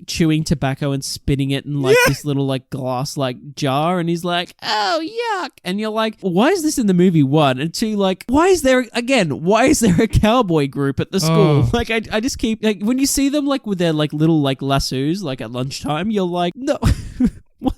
chewing tobacco and spitting it in like this little like glass like jar, and he's like, oh yuck, and you're like, why is this in the movie? 1 and 2, like why is there a cowboy group at the school? Like I just keep like when you see them like with their like little like lassos like at lunchtime, you're like, no.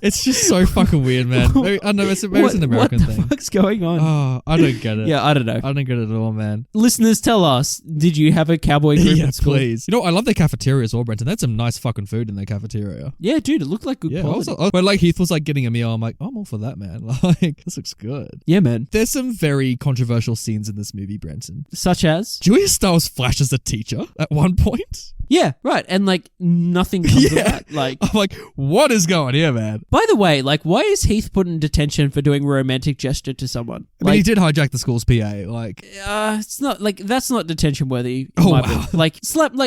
It's just so fucking weird, man. Maybe, I don't know, maybe it's an American thing. What the fuck's going on? Oh, I don't get it. Yeah, I don't know. I don't get it at all, man. Listeners, tell us, did you have a cowboy group at school? Please. You know, I love their cafeteria as well, Brenton. They had some nice fucking food in their cafeteria. Yeah, dude, it looked like good quality. But like Heath was like getting a meal, I'm like, I'm all for that, man. Like, this looks good. Yeah, man. There's some very controversial scenes in this movie, Brenton. Such as? Julia Stiles flashes a teacher at one point. Yeah, right. And like nothing comes of that. Like, I'm like, what is going here, man? by the way, like, why is Heath put in detention for doing a romantic gesture to someone? I mean, he did hijack the school's PA. Like, It's not like that's not detention worthy. Oh, wow. Like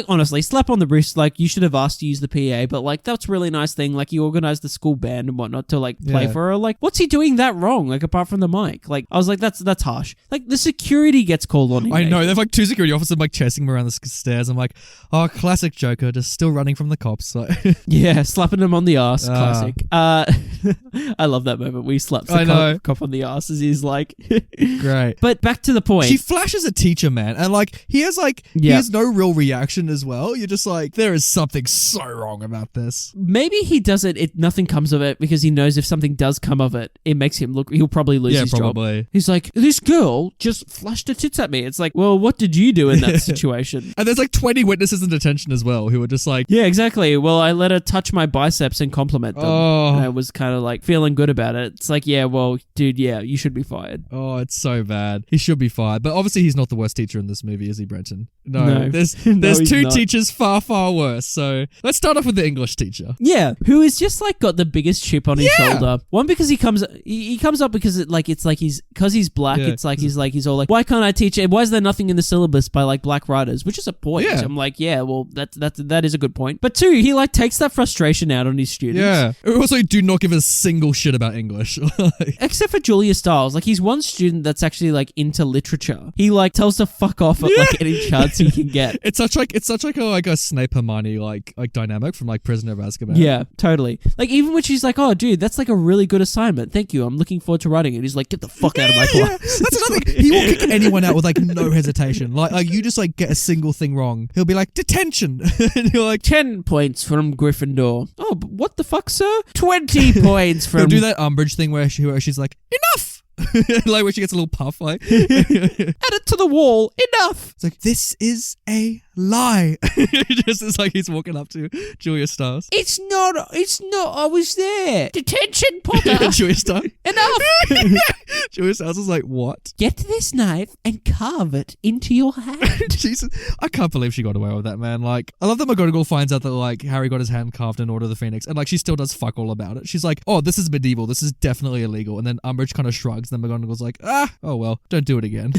honestly, slap on the wrist. Like you should have asked to use the PA, but like that's a really nice thing. Like you organized the school band and whatnot to like play for her. Like what's he doing that wrong? Like apart from the mic, like I was like that's harsh. Like the security gets called on him. I know, they have like 2 security officers like chasing him around the stairs. I'm like, oh, classic Joker, just still running from the cops. Like, yeah, slapping him on the ass. Classic. I love that moment. We slaps the cop on the ass as he's like, great. But back to the point. She flashes a teacher, man, and like he has no real reaction as well. You're just like, there is something so wrong about this. Maybe he does it. Nothing comes of it because he knows if something does come of it, it makes him look. He'll probably lose his job. He's like, this girl just flashed her tits at me. It's like, well, what did you do in that situation? And there's like 20 witnesses in detention as well who are just like, yeah, exactly. Well, I let her touch my biceps and compliment them. And I was kind of like feeling good about it. It's like, yeah, well, dude, yeah, you should be fired. Oh, it's so bad. He should be fired. But obviously he's not the worst teacher in this movie, is he, Brenton? No. There's 2 teachers far, far worse. So let's start off with the English teacher. Yeah, who is just like got the biggest chip on his shoulder. One, because he comes up because he's black. Yeah. It's like he's all like, why can't I teach it? Why is there nothing in the syllabus by like black writers? Which is a point. Yeah. I'm like, yeah, well, that is a good point. But 2, he like takes that frustration out on his students. Yeah. Also, do not give a single shit about English. Except for Julia Stiles. Like, he's one student that's actually like into literature. He like tells to fuck off at like any chance he can get. It's such like a Snape Hermione like dynamic from like Prisoner of Azkaban. Yeah, totally. Like even when she's like, oh dude, that's like a really good assignment. Thank you. I'm looking forward to writing it. He's like, get the fuck out of my class. That's another thing. He will kick anyone out with like no hesitation. Like you just like get a single thing wrong, he'll be like, detention. And you're like, 10 points from Gryffindor. Oh, but what the fuck, sir? 20 points from... He'll do that Umbridge thing where she's like, enough. Like when she gets a little puff, like, add it to the wall. Enough. It's like, this is a lie. Just as like he's walking up to Julia Stiles. It's not. I was there. Detention, Potter. Julia Stiles. Enough. Julia Stiles was like, what? Get this knife and carve it into your hand. Jesus, I can't believe she got away with that, man. Like, I love that McGonagall finds out that like Harry got his hand carved in Order of the Phoenix, and like she still does fuck all about it. She's like, oh, this is medieval. This is definitely illegal. And then Umbridge kind of shrugs. Then McGonagall's like, oh well, don't do it again.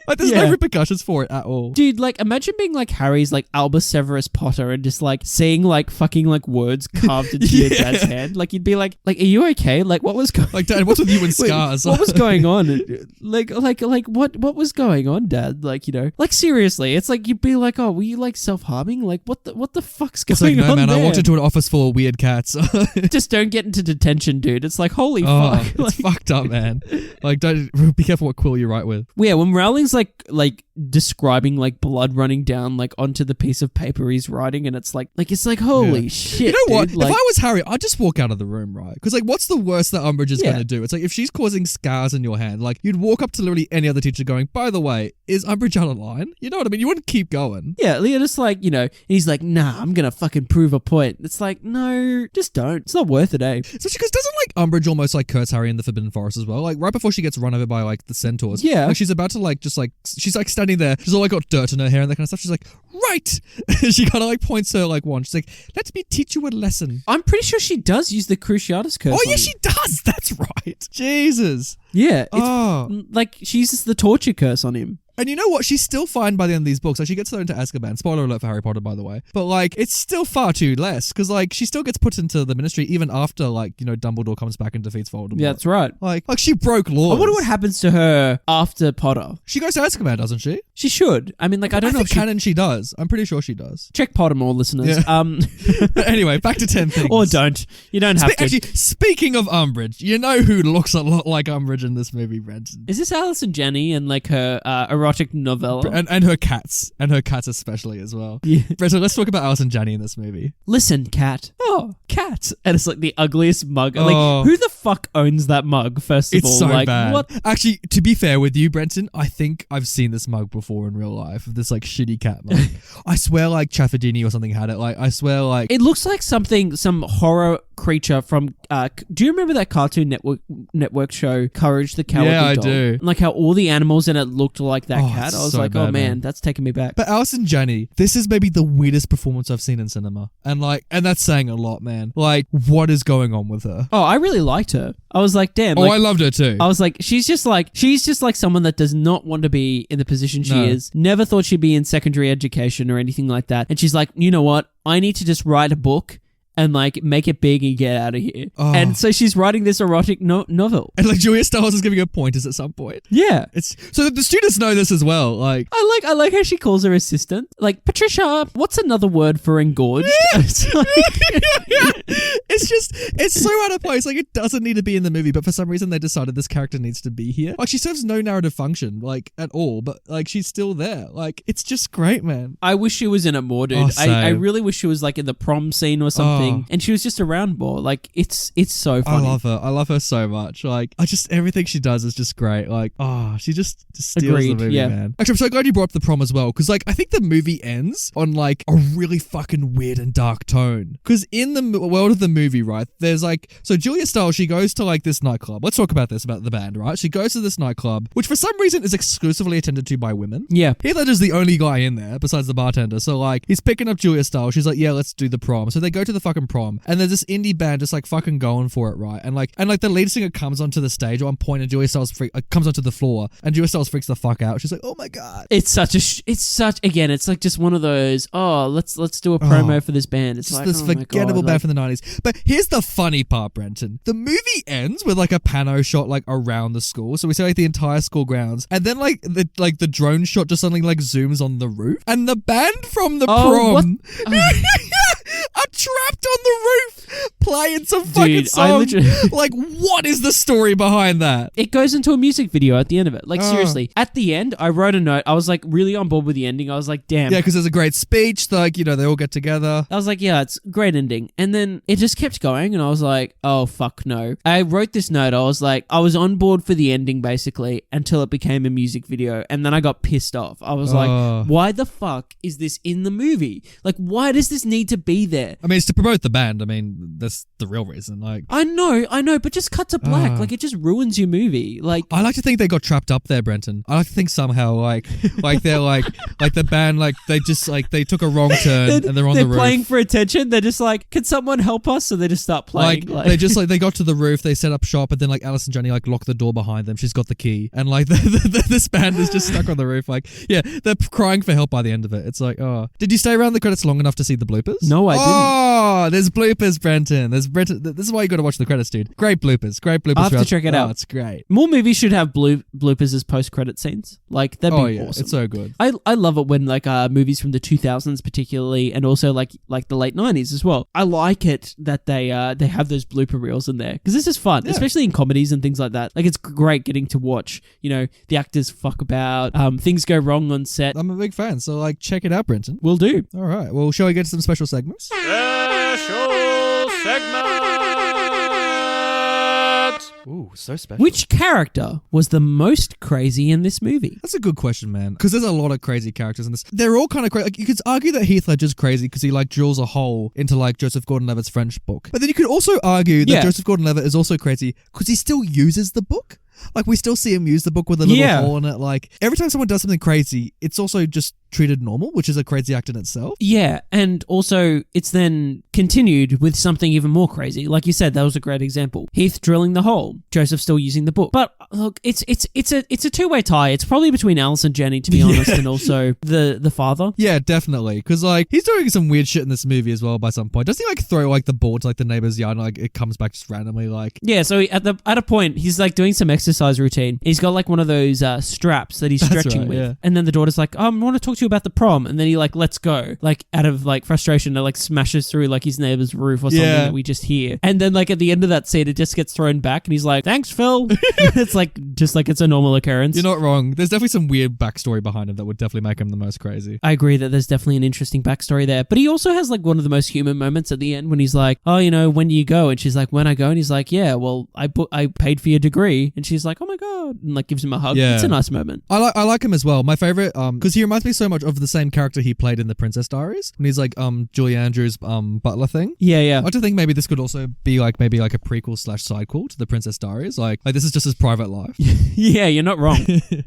Like, there's no repercussions for it at all. Dude, like, imagine being like Harry's like Albus Severus Potter and just like seeing like fucking like words carved into your dad's hand. Like, you'd be like, are you okay? Like, what was going on? Like, Dad, what's with you and scars? Wait, what was going on? Like, what was going on, Dad? Like, you know, like, seriously, it's like, you'd be like, oh, were you like self-harming? Like, what the fuck's going on? No, man, I walked into an office full of weird cats. Just don't get into detention, dude. It's like, holy fuck. It's like, fucked up, man. Like, don't be careful what quill you write with. Yeah, when Rowling's like describing like blood running down like onto the piece of paper he's writing, and it's like holy shit. You know what? Dude, like, if I was Harry, I'd just walk out of the room, right? Because like, what's the worst that Umbridge is going to do? It's like, if she's causing scars in your hand, like, you'd walk up to literally any other teacher going, by the way, is Umbridge out of line? You know what I mean? You wouldn't keep going. Yeah, Leah just like, you know, and he's like, nah, I'm gonna fucking prove a point. It's like, no, just don't. It's not worth it, eh? Especially because doesn't like Umbridge almost like curse Harry in the Forbidden Forest as well? Like right before she gets run over by like the centaurs. Yeah. Like she's about to like, just like, she's like standing there. She's all like got dirt in her hair and that kind of stuff. She's like, right. She kind of like points her like wand. She's like, let me teach you a lesson. I'm pretty sure she does use the Cruciatus curse. Oh yeah, she does. That's right. Jesus. Yeah. It's like she uses the torture curse on him. And you know what? She's still fine by the end of these books. Like, she gets thrown into Azkaban. Spoiler alert for Harry Potter, by the way. But, like, it's still far too less. Because, like, she still gets put into the Ministry even after, like, you know, Dumbledore comes back and defeats Voldemort. Yeah, that's right. Like she broke laws. I wonder what happens to her after Potter. She goes to Azkaban, doesn't she? She should. I mean, like, I don't know if canon she does. I'm pretty sure she does. Check Pottermore, listeners. Yeah. Anyway, back to 10 things. Or don't. You don't have to. Actually, speaking of Umbridge, you know who looks a lot like Umbridge in this movie, Brenton? Is this Alison Janney and, like, her erotic novella? And her cats. And her cats especially as well. Yeah. Brenton, let's talk about Alison Janney in this movie. Listen, cat. Oh, cat. And it's like the ugliest mug. Like, who the fuck owns that mug, first of all? It's so like, bad. What? Actually, to be fair with you, Brenton, I think I've seen this mug before in real life. This, like, shitty cat mug. I swear, like, Chaffadini or something had it. Like, I swear, like... It looks like some horror creature from. Do you remember that Cartoon Network show, Courage the Cowardly Yeah, I Dog? do. Like how all the animals in it looked like that cat. it's I was so like, bad, oh man, man. that's taking me back. But Alison Janney, this is maybe the weirdest performance I've seen in cinema. And that's saying a lot, man. Like, what is going on with her? Oh, I really liked her. I was like, damn. I loved her too. I was like, she's just like someone that does not want to be in the position she No. is. Never thought she'd be in secondary education or anything like that. And she's like, you know what? I need to just write a book and like make it big and get out of here. Oh. And so she's writing this erotic novel. And like Julia Stiles is giving her pointers at some point. Yeah. It's so that the students know this as well. Like, I like how she calls her assistant. Like, Patricia, what's another word for engorged? It's like- it's so out of place. Like, it doesn't need to be in the movie, but for some reason they decided this character needs to be here. Like, she serves no narrative function, like, at all, but like she's still there. Like, it's just great, man. I wish she was in it more, dude. Oh, I same. really wish she was like in the prom scene or something. And she was just around more. Like, it's so funny. I love her so much. Like, everything she does is just great. Like, she just steals Agreed, the movie, yeah. man. Actually, I'm so glad you brought up the prom as well, because like I think the movie ends on like a really fucking weird and dark tone. Because in the world of the movie, right, there's like, so Julia Stiles, she goes to like this nightclub. Let's talk about the band, right? She goes to this nightclub, which for some reason is exclusively attended to by women. Yeah. Heath Ledger's the only guy in there besides the bartender. So like he's picking up Julia Stiles. She's like, yeah, let's do the prom. So they go to the fucking prom, and there's this indie band just like fucking going for it, right? And like the lead singer comes onto the stage at one point, and Julia Stiles comes onto the floor, and Julia Stiles freaks the fuck out. She's like, oh my god. It's like just one of those, let's do a promo for this band. It's Just like this oh my forgettable God, band from the 90s. But here's the funny part, Brenton. The movie ends with like a pano shot like around the school. So we see like the entire school grounds. And then like the drone shot just suddenly like zooms on the roof. And the band from the prom are trapped on the roof playing some fucking song. Like, what is the story behind that? It goes into a music video at the end of it. Like, seriously. At the end, I wrote a note. I was like really on board with the ending. I was like, damn. Yeah, because there's a great speech. Like, you know, they all get together. I was like, yeah, it's a great ending. And then it just kept going, and I was like, oh, fuck no. I wrote this note. I was like, I was on board for the ending, basically, until it became a music video. And then I got pissed off. I was like, why the fuck is this in the movie? Like, why does this need to be there? I mean, it's to promote the band. I mean, that's the real reason. Like, I know, but just cut to black. Like, it just ruins your movie. Like, I like to think they got trapped up there, Brenton. I like to think somehow, like they're like the band, like they just like they took a wrong turn and they're on the roof. They're playing for attention. They're just like, can someone help us? So they just start playing. Like they just like they got to the roof, they set up shop, and then like Alison Janney like locked the door behind them. She's got the key, and like this band is just stuck on the roof. Like, yeah, they're crying for help by the end of it. It's like, did you stay around the credits long enough to see the bloopers? No, I didn't. Oh, there's bloopers, Brenton. This is why you got to watch the credits, dude. Great bloopers. I'll have to check it out. It's great. More movies should have bloopers as post-credit scenes. Like, that'd be awesome. It's so good. I love it when like movies from the 2000s particularly, and also like the late 90s as well. I like it that they have those blooper reels in there, because this is fun, especially in comedies and things like that. Like, it's great getting to watch, you know, the actors fuck about, things go wrong on set. I'm a big fan, so like check it out, Brenton. Will do. All right. Well, shall we get to some special segments? Special segment. Ooh, so special. Which character was the most crazy in this movie? That's a good question, man. Because there's a lot of crazy characters in this. They're all kind of crazy. Like, you could argue that Heath Ledger's crazy because he like drills a hole into like Joseph Gordon-Levitt's French book. But then you could also argue that Joseph Gordon-Levitt is also crazy because he still uses the book. Like, we still see him use the book with a little hole in it. Like, every time someone does something crazy, it's also just treated normal, which is a crazy act in itself. Yeah, and also it's then continued with something even more crazy. Like you said, that was a great example. Heath drilling the hole, Joseph still using the book. But look, it's a two-way tie. It's probably between Alice and Jenny, to be honest, and also the father. Yeah, definitely. Because like he's doing some weird shit in this movie as well. By some point, doesn't he like throw like the ball to like the neighbor's yard and like it comes back just randomly? Like, yeah. So at a point, he's like doing some exercise routine. He's got like one of those straps that he's stretching with, and then the daughter's like, I want to talk to you about the prom, and then he like lets go, like out of like frustration, and like smashes through like his neighbor's roof or something that we just hear, and then like at the end of that scene, it just gets thrown back, and he's like, thanks, Phil. It's like, just like it's a normal occurrence. You're not wrong. There's definitely some weird backstory behind him that would definitely make him the most crazy. I agree that there's definitely an interesting backstory there. But he also has like one of the most human moments at the end when he's like, oh, when do you go? And she's like, when I go? And he's like, yeah, well, I paid for your degree. And she's like, oh my God. And like gives him a hug. Yeah. It's a nice moment. I like him as well. My favorite, because he reminds me so much of the same character he played in The Princess Diaries. When he's like Julie Andrews' butler thing. Yeah. I like to think maybe this could also be like maybe like a prequel / sidequel to The Princess Diaries. Like this is just his private life. Yeah, you're not wrong.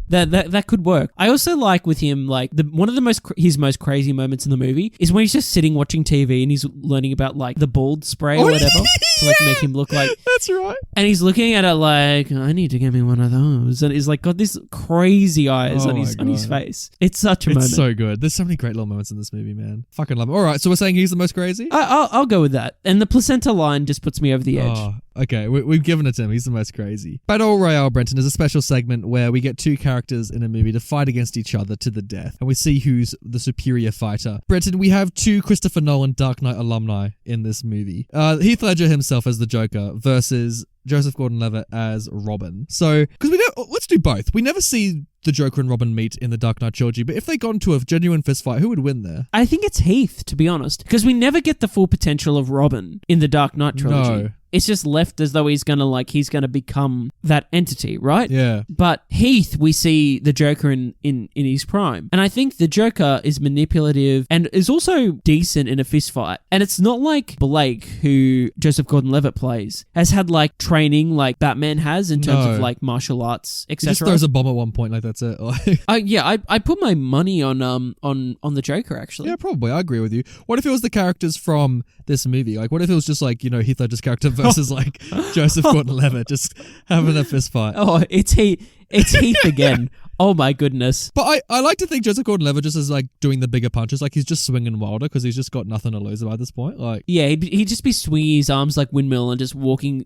that could work. I also like with him, like one of his most crazy moments in the movie is when he's just sitting watching TV and he's learning about like the bald spray or whatever to like make him look like. That's right. And he's looking at it like, I need to get me one of those. And he's like got this crazy eyes on his face. It's such a moment. It's so good. There's so many great little moments in this movie, man. Fucking love it. All right, so we're saying he's the most crazy? I'll go with that. And the placenta line just puts me over the edge. Oh, okay, we've given it to him. He's the most crazy. Battle Royale, Brenton, is a special segment where we get two characters in a movie to fight against each other to the death, and we see who's the superior fighter. Brenton, we have two Christopher Nolan Dark Knight alumni in this movie. Heath Ledger himself as the Joker versus Joseph Gordon-Levitt as Robin. So, because let's do both. We never see the Joker and Robin meet in the Dark Knight trilogy, but if they got into a genuine fist fight, who would win there? I think it's Heath, to be honest, because we never get the full potential of Robin in the Dark Knight trilogy. No. It's just left as though he's gonna become that entity, right? Yeah. But Heath, we see the Joker in his prime. And I think the Joker is manipulative and is also decent in a fist fight. And it's not like Blake, who Joseph Gordon-Levitt plays, has had like training like Batman has in terms of like martial arts, etc. He just throws a bomb at one point, like that's it. I put my money on the Joker, actually. Yeah, probably. I agree with you. What if it was the characters from this movie? Like, what if it was just like, Heath Ledger's character versus like Joseph Gordon-Levitt just having a fist fight? Oh, it's Heath again. Oh my goodness. But I like to think Joseph Gordon-Levitt just is like doing the bigger punches. Like he's just swinging wilder because he's just got nothing to lose by this point. Like, yeah, he'd just be swinging his arms like windmill and just walking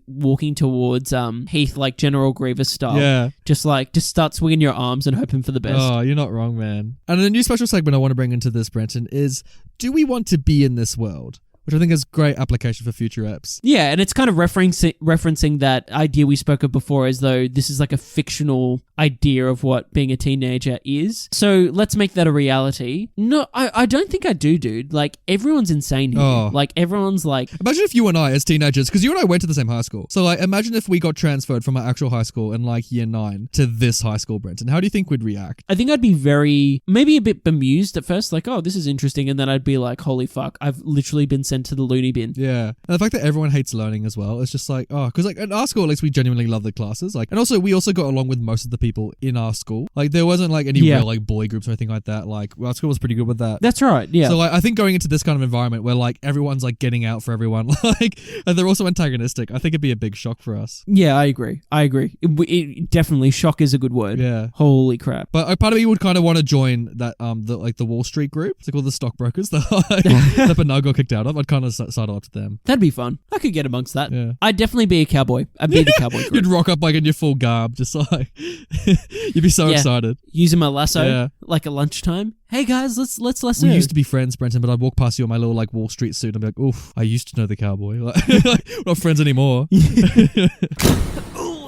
towards Heath like General Grievous style. Yeah. Just start swinging your arms and hoping for the best. Oh, you're not wrong, man. And a new special segment I want to bring into this, Brenton, is do we want to be in this world? Which I think is great application for future eps. Yeah, and it's kind of referencing that idea we spoke of before, as though this is like a fictional idea of what being a teenager is. So let's make that a reality. No, I don't think I do, dude. Like, everyone's insane here. Oh. Like, everyone's like... Imagine if you and I, as teenagers, because you and I went to the same high school. So, like, imagine if we got transferred from our actual high school in, like, year 9 to this high school, Brenton. How do you think we'd react? I think I'd be maybe a bit bemused at first, like, oh, this is interesting. And then I'd be like, holy fuck, I've literally been sent to the loony bin. Yeah. And the fact that everyone hates learning as well, it's just like, oh, because like at our school, at least we genuinely love the classes. Like, and also we also got along with most of the people in our school. Like, there wasn't like any real like boy groups or anything like that. Like, our school was pretty good with that. That's right. Yeah. So like, I think going into this kind of environment where like everyone's like getting out for everyone, like, and they're also antagonistic, I think it'd be a big shock for us. Yeah, I agree. It definitly, shock is a good word. Yeah. Holy crap. But part of me would kind of want to join that the Wall Street group. It's like all the stockbrokers that Bernard got kicked out of. I'd kind of sidle up to them. That'd be fun. I could get amongst that. Yeah. I'd definitely be a cowboy. I'd be the cowboy group. You'd rock up like in your full garb, just like you'd be so excited. Using my lasso like at lunchtime. Hey guys, let's lasso. We used to be friends, Brenton, but I'd walk past you in my little like Wall Street suit and be like, oof, I used to know the cowboy. Like, we're not friends anymore.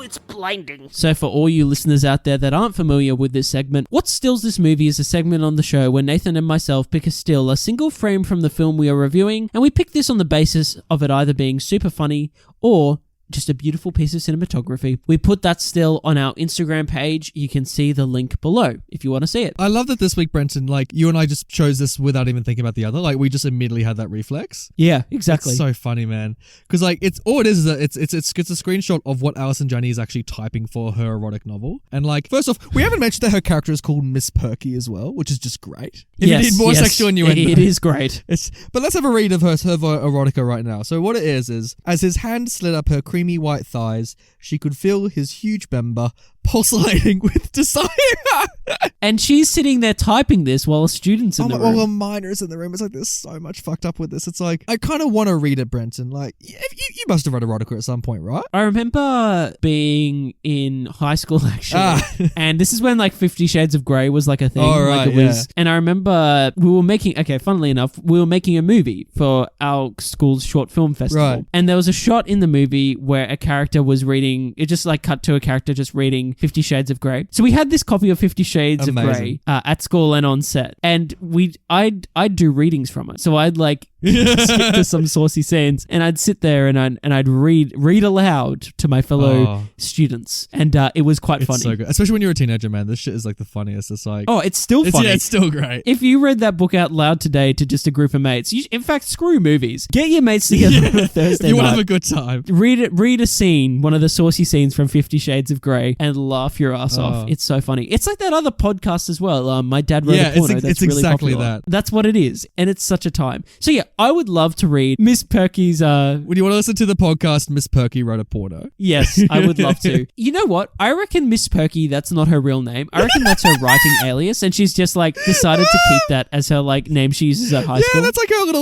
It's blinding. So for all you listeners out there that aren't familiar with this segment, What Stills This Movie is a segment on the show where Nathan and myself pick a still, a single frame from the film we are reviewing, and we pick this on the basis of it either being super funny or just a beautiful piece of cinematography. We put that still on our Instagram page. You can see the link below if you want to see it. I love that this week, Brenton, like you and I just chose this without even thinking about the other. Like we just immediately had that reflex. Yeah, exactly. It's so funny, man. Because like it's all it is that it's a screenshot of what Alison Janney is actually typing for her erotic novel. And like, first off, we haven't mentioned that her character is called Miss Perky as well, which is just great. If you need more sexual innuendo, it is great. But let's have a read of her erotica right now. So what it is as his hand slid up her creamy white thighs, she could feel his huge member pulsating with desire. And she's sitting there typing this while a student's in the room. While a minor's in the room. It's like, there's so much fucked up with this. It's like, I kind of want to read it, Brenton. Like, if you must have read erotica at some point, right? I remember being in high school actually, and this is when like 50 Shades of Grey was like a thing. Oh, right, like it was, and I remember we were making. Okay, funnily enough, we were making a movie for our school's short film festival, Right. and there was a shot in the movie where a character was reading. It just like cut to a character just reading 50 Shades of Grey. So we had this copy of 50 Shades of Grey at school and on set, and I'd do readings from it. So I'd like skip to some saucy scenes, and I'd sit there and I'd read aloud to my fellow students, and it was quite funny. It's so good, especially when you're a teenager, man. This shit is like the funniest. It's like, it's still funny. Yeah, it's still great. If you read that book out loud today to just a group of mates, in fact, screw movies. Get your mates together on a Thursday you want to night. have a good time. Read a scene, one of the saucy scenes from 50 Shades of Grey, and laugh your ass off. It's so funny. It's like that other podcast as well. My Dad Wrote a Porno. It's really exactly popular. that. That's what it is, and it's such a time. So yeah, I would love to read Miss Perky's. Would you want to listen to the podcast Miss Perky Wrote a Porno? Yes, I would love to. You know what? I reckon Miss Perky, that's not her real name. I reckon that's her writing alias, and she's just like decided to keep that as her like name she uses at high school. Yeah, that's like her little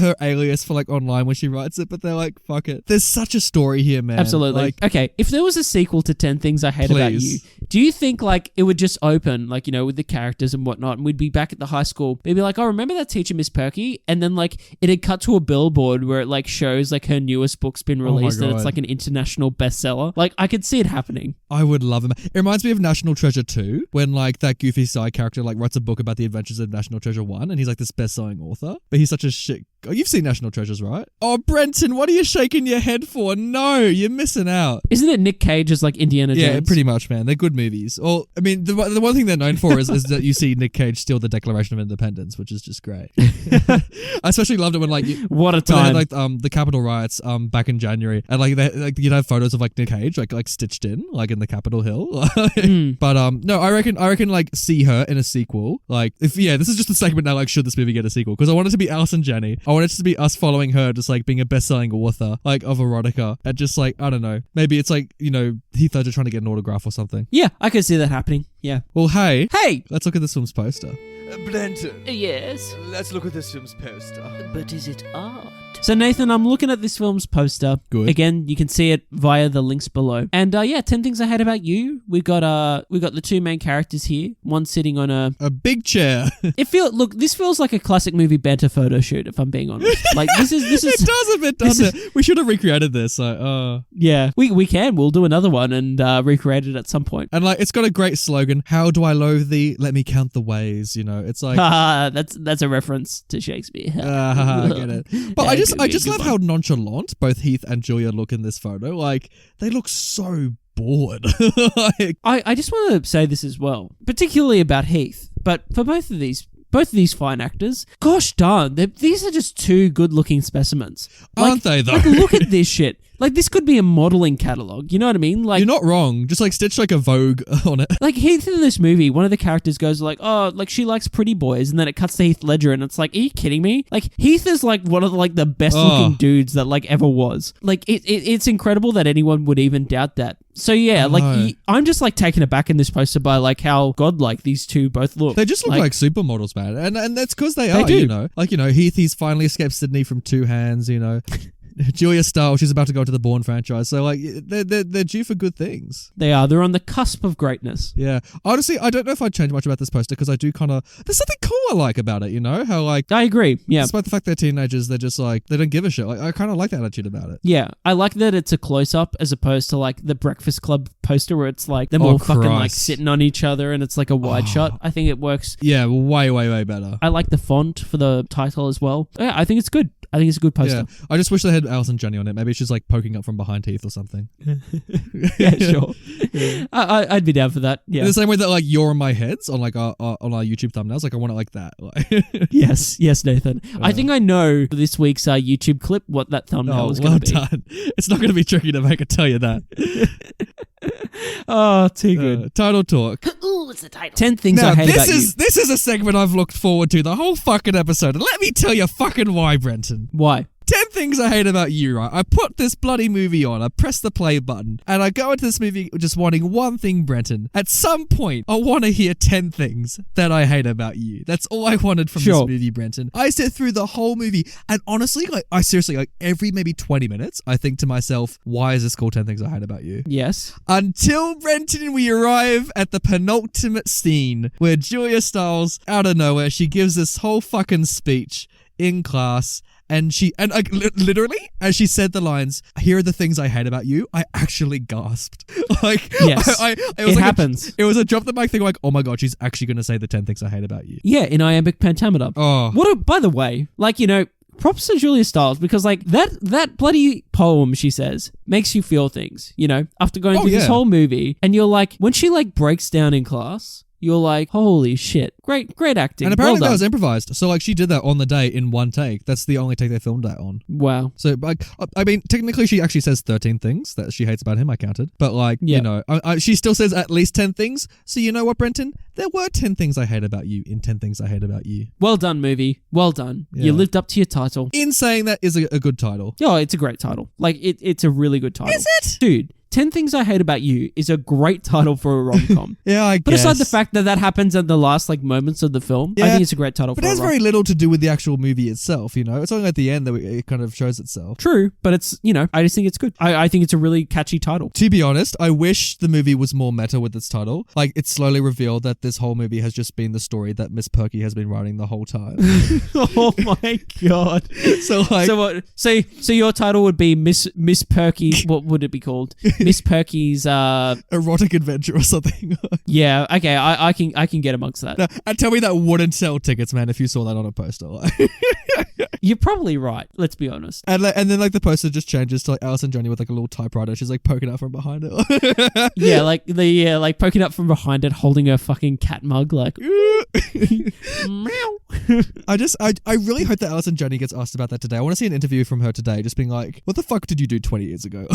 her alias for like online when she writes it, but they're like, fuck it. There's such a story here, man. Absolutely. Like, okay, if there was a sequel to 10 Things I Hate About You, do you think like it would just open like, you know, with the characters and whatnot, and we'd be back at the high school, maybe like, oh, remember that teacher Miss Perky? And then like it had cut to a billboard where it like shows like her newest book's been released and it's like an international bestseller. Like I could see it happening. I would love it. It reminds me of National Treasure 2 when like that goofy side character like writes a book about the adventures of National Treasure 1 and he's like this best-selling author, but he's such a shit. Oh, you've seen National Treasures, right? Oh, Brenton, what are you shaking your head for? No, you're missing out. Isn't it Nick Cage as like Indiana Jones? Yeah, pretty much, man. They're good movies. Well, I mean, the one thing they're known for is that you see Nick Cage steal the Declaration of Independence, which is just great. I especially loved it when like what a time. They had, like the Capitol riots back in January, and like you'd have photos of like Nick Cage like stitched in like in the Capitol Hill. But no, I reckon like see her in a sequel. Like this is just a segment now. Like, should this movie get a sequel? Because I want it to be Alice and Jenny. I want it to be us following her, just like being a best-selling author like of erotica, and just like I don't know, maybe it's like, you know, Heath Ledger trying to get an autograph or something. Yeah, I could see that happening. Yeah. Well, hey, let's look at this film's poster. Blanton, yes. let's look at this film's poster. But is it art? So Nathan, I'm looking at this film's poster. Good. Again, you can see it via the links below. And 10 Things I Hate About You. We got the two main characters here. One sitting on a big chair. This feels like a classic movie Banter photo shoot, if I'm being honest. Like this is It does a bit, doesn't it? We should have recreated this. Yeah, we can. We'll do another one and recreate it at some point. And like it's got a great slogan. How do I loathe thee? Let me count the ways. You know, it's like that's a reference to Shakespeare. I get it. But I just love how nonchalant both Heath and Julia look in this photo. Like they look so bored. I just want to say this as well, particularly about Heath, but for both of these fine actors, gosh darn, these are just two good-looking specimens. Aren't they, though? Like, look at this shit. Like, this could be a modeling catalog. You know what I mean? Like, you're not wrong. Just like stitch like a Vogue on it. Like Heath in this movie, one of the characters goes like, "Oh, like she likes pretty boys," and then it cuts to Heath Ledger, and it's like, "Are you kidding me?" Like Heath is like one of the best looking dudes that like ever was. Like it's incredible that anyone would even doubt that. So yeah, I'm just like taken aback in this poster by like how godlike these two both look. They just look like supermodels, man, and that's because they are. You know, like, you know, he's finally escaped Sydney from two hands. You know. Julia Starr, she's about to go to the Bourne franchise, so like they're due for good things. They are. They're on the cusp of greatness. Yeah. Honestly, I don't know if I'd change much about this poster because I do kind of. There's something cool I like about it. You know how like I agree. Yeah. Despite the fact they're teenagers, they're just like they don't give a shit. Like I kind of like that attitude about it. Yeah, I like that it's a close up as opposed to like the Breakfast Club poster where it's like them all fucking like sitting on each other and it's like a wide shot. I think it works. Yeah, way better. I like the font for the title as well. Yeah, I think it's good. I think it's a good poster. Yeah. I just wish they had Alice and Jenny on it. Maybe she's like poking up from behind Heath or something. Yeah, sure. Yeah. I'd be down for that. Yeah. In the same way that like you're on my heads on like on our YouTube thumbnails, like I want it like that. Yes, Nathan. I think I know for this week's YouTube clip what that thumbnail is going to be. Well done. It's not going to be tricky to make, I tell you that. Oh, too good. Title talk. Ooh, it's the title. 10 things I hate about you. This is a segment I've looked forward to the whole fucking episode. And let me tell you fucking why, Brenton. Why? 10 things I hate about you, right? I put this bloody movie on, I press the play button, and I go into this movie just wanting one thing, Brenton. At some point, I want to hear 10 things that I hate about you. That's all I wanted from this movie, Brenton. I sit through the whole movie, and honestly, I seriously, every maybe 20 minutes, I think to myself, why is this called 10 Things I Hate About You? Yes. Until, Brenton, we arrive at the penultimate scene where Julia Stiles, out of nowhere, she gives this whole fucking speech in class. And literally, as she said the lines, "Here are the things I hate about you," I actually gasped. Yes, it happens. It was a drop the mic thing. Oh my god, she's actually going to say the 10 things I hate about you. Yeah, in iambic pentameter. Oh, By the way, props to Julia Stiles, because that bloody poem she says makes you feel things. After going through this whole movie, and you're like, when she breaks down in class. You're like, holy shit. Great acting. And apparently that was improvised. So, she did that on the day in one take. That's the only take they filmed that on. Wow. So, technically she actually says 13 things that she hates about him, I counted. But, she still says at least 10 things. So, you know what, Brenton? There were 10 things I hate about you in 10 Things I Hate About You. Well done, movie. Well done. Yeah. You lived up to your title. In saying that is a good title. Oh, it's a great title. It's a really good title. Is it? Dude. 10 Things I Hate About You is a great title for a rom-com. Yeah, I guess. But aside the fact that happens at the last moments of the film, I think it's a great title for a rom-com. But it has very little to do with the actual movie itself, It's only at the end that it kind of shows itself. True, but it's, I just think it's good. I think it's a really catchy title. To be honest, I wish the movie was more meta with its title. It's slowly revealed that this whole movie has just been the story that Miss Perky has been writing the whole time. Oh my god. So your title would be Miss Perky, what would it be called? Miss Perky's erotic adventure or something. Yeah, okay, I can get amongst that. No, and tell me that wouldn't sell tickets, man, if you saw that on a poster. You're probably right, let's be honest. And then the poster just changes to Alice and Johnny with a little typewriter. She's poking out from behind it. Yeah, poking up from behind it, holding her fucking cat mug meow. I really hope that Alice and Johnny gets asked about that today. I want to see an interview from her today, just being like, what the fuck did you do 20 years ago?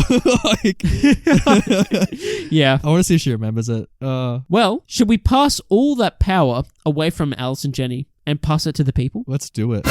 Yeah. I want to see if she remembers it. Well, should we pass all that power away from Alice and Jenny and pass it to the people? Let's do it.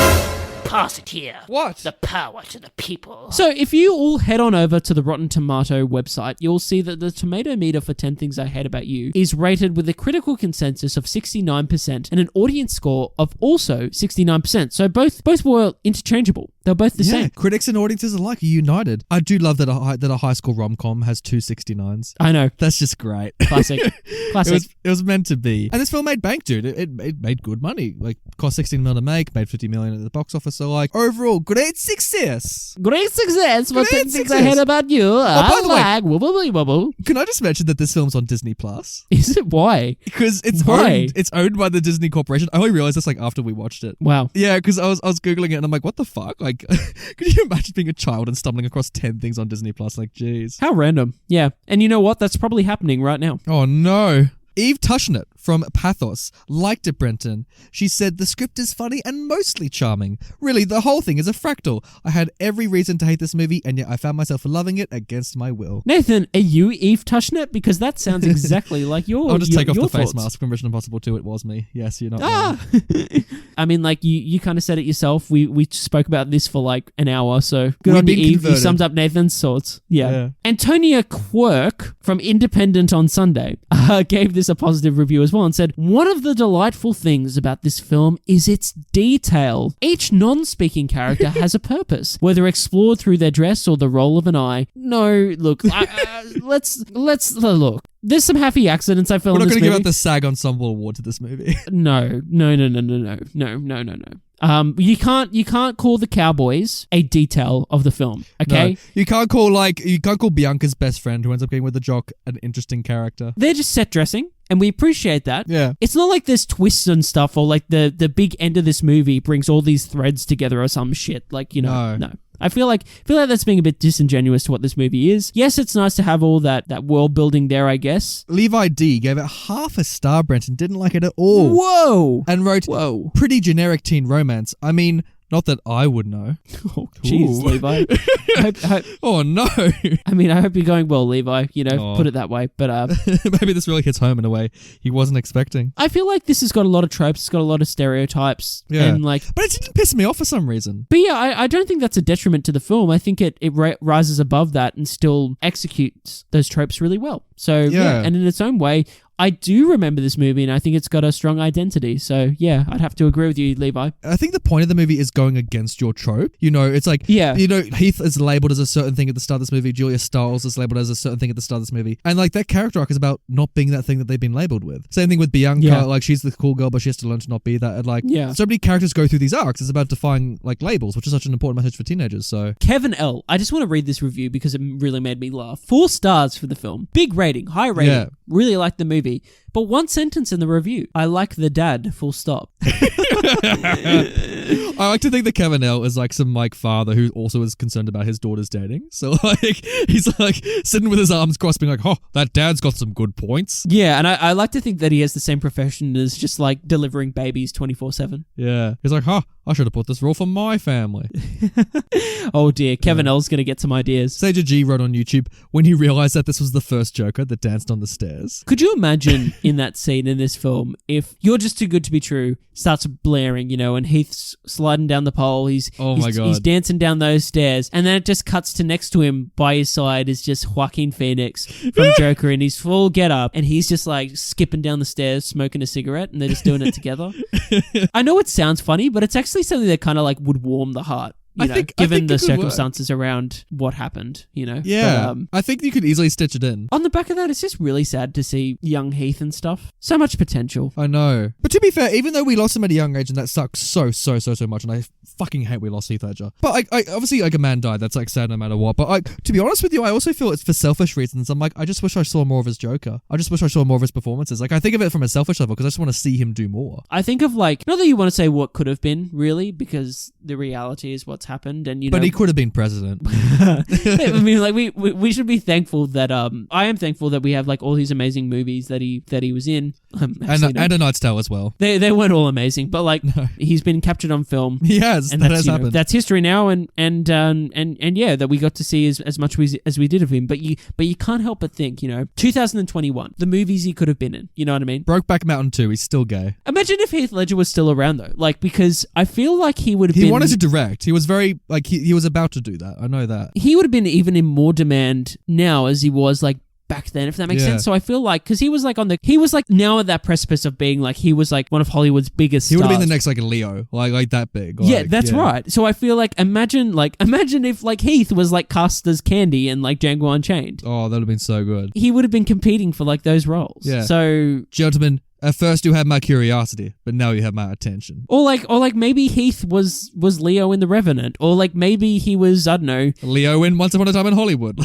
Pass it here. What? The power to the people. So if you all head on over to the Rotten Tomato website, you'll see that the tomato meter for 10 Things I Hate About You is rated with a critical consensus of 69% and an audience score of also 69%. So both were interchangeable. They're both the same. Critics and audiences alike are united. I do love that a high school rom-com has two 69s. I know. That's just great. Classic. It was meant to be. And this film made bank, dude. It made good money. Cost $16 million to make, made $50 million at the box office. So overall, great success. Great success for 10 Things I Hate About You. By the way, wobble. Can I just mention that this film's on Disney Plus? Is it? Why? Because it's owned by the Disney Corporation. I only realized this after we watched it. Wow. Yeah, because I was Googling it and I'm like, what the fuck? Could you imagine being a child and stumbling across 10 things on Disney Plus? Jeez. How random. Yeah. And you know what? That's probably happening right now. Oh, no. Eve Tushnet from Pathos liked it, Brenton. She said the script is funny and mostly charming. Really, the whole thing is a fractal. I had every reason to hate this movie, and yet I found myself loving it against my will. Nathan, are you Eve Tushnet? Because that sounds exactly like your I'll just take off the thoughts. face mask from Mission Impossible 2. It was me. Yes, you're not wrong. I mean, you kind of said it yourself. We spoke about this for an hour, so good on you, Eve. You summed up Nathan's thoughts. Yeah. Antonia Quirk from Independent on Sunday gave this a positive review as well and said, one of the delightful things about this film is its detail. Each non-speaking character has a purpose, whether explored through their dress or the roll of an eye. No, look, let's look. There's some happy accidents I felt in this movie. We're not going to give out the SAG Ensemble Award to this movie. No. You can't call the cowboys a detail of the film, okay? No. You can't call Bianca's best friend who ends up getting with the jock an interesting character. They're just set dressing, and we appreciate that. Yeah. It's not like there's twists and stuff, or the big end of this movie brings all these threads together or some shit. No. I feel like that's being a bit disingenuous to what this movie is. Yes, it's nice to have all that world building there, I guess. Levi D gave it half a star, Brent, and didn't like it at all. Whoa! And wrote, pretty generic teen romance. I mean, Not that I would know. Oh, jeez, Ooh. Levi. Oh, no. I mean, I hope you're going well, Levi. Put it that way. But Maybe this really hits home in a way he wasn't expecting. I feel like this has got a lot of tropes. It's got a lot of stereotypes. Yeah. And But it didn't piss me off for some reason. But yeah, I don't think that's a detriment to the film. I think it rises above that and still executes those tropes really well. So yeah, and in its own way, I do remember this movie, and I think it's got a strong identity. So yeah, I'd have to agree with you, Levi. I think the point of the movie is going against your trope. It's like, Heath is labeled as a certain thing at the start of this movie. Julia Stiles is labeled as a certain thing at the start of this movie. And like, their character arc is about not being that thing that they've been labeled with. Same thing with Bianca. Yeah. Like, she's the cool girl, but she has to learn to not be that. And like, Yeah. so many characters go through these arcs. It's about defying like labels, which is such an important message for teenagers. So Kevin L. I just want to read this review because it really made me laugh. 4 stars for the film. Big rating, high rating. Yeah. Really liked the movie. But one sentence in the review. I like the dad, full stop. I like to think that Kevin L is like some like father who also is concerned about his daughter's dating. So like, he's like sitting with his arms crossed being like, oh, that dad's got some good points. Yeah, and I like to think that he has the same profession as just like delivering babies 24/7. Yeah. He's like, I should have put this rule for my family. Oh dear, Kevin L's going to get some ideas. Saja G wrote on YouTube, when he realized that this was the first Joker that danced on the stairs. Could you imagine in that scene in this film, if You're Just Too Good to Be True starts blaring, and Heath's sliding down the pole, he's dancing down those stairs, and then it just cuts to next to him by his side is just Joaquin Phoenix from Joker in his full get up, and he's just like skipping down the stairs, smoking a cigarette, and they're just doing it together. I know it sounds funny, but it's actually something that kind of like would warm the heart. Given the circumstances around what happened, Yeah. But, I think you could easily stitch it in. on the back of that, it's just really sad to see young Heath and stuff. So much potential. I know. But to be fair, even though we lost him at a young age and that sucks so much, and I fucking hate we lost Heath Ledger. But I obviously, like, a man died. That's like sad no matter what. But to be honest with you, I also feel it's for selfish reasons. I'm like, I just wish I saw more of his Joker. I just wish I saw more of his performances. Like, I think of it from a selfish level because I just want to see him do more. I think of like, not that you want to say what could have been, really, because the reality is what's happened, and But he could have been president. I mean, like we should be thankful that I am thankful that we have like all these amazing movies that he was in, and A Knight's Tale as well. They weren't all amazing, but like he's been captured on film. He has, and that has happened. That's history now, and yeah, that we got to see as much as we did of him. But you can't help but think, 2021, the movies he could have been in. You know what I mean? Brokeback Mountain 2, he's still gay. Imagine if Heath Ledger was still around though, like, because I feel like he would have He wanted to direct. He was very like he was about to do that. I know that. He would have been even in more demand now as he was like back then, if that makes sense. So I feel like, because he was like now at that precipice of being like, he was like one of Hollywood's biggest He would stars. have been the next like Leo, like that big. Yeah, that's right. So I feel like, imagine if like Heath was like cast as Candy in like Django Unchained. Oh, that would have been so good. He would have been competing for like those roles. Yeah. So, gentlemen, at first you had my curiosity, but now you have my attention. Or like maybe Heath was Leo in The Revenant, or like maybe he was, I don't know, Leo in Once Upon a Time in Hollywood.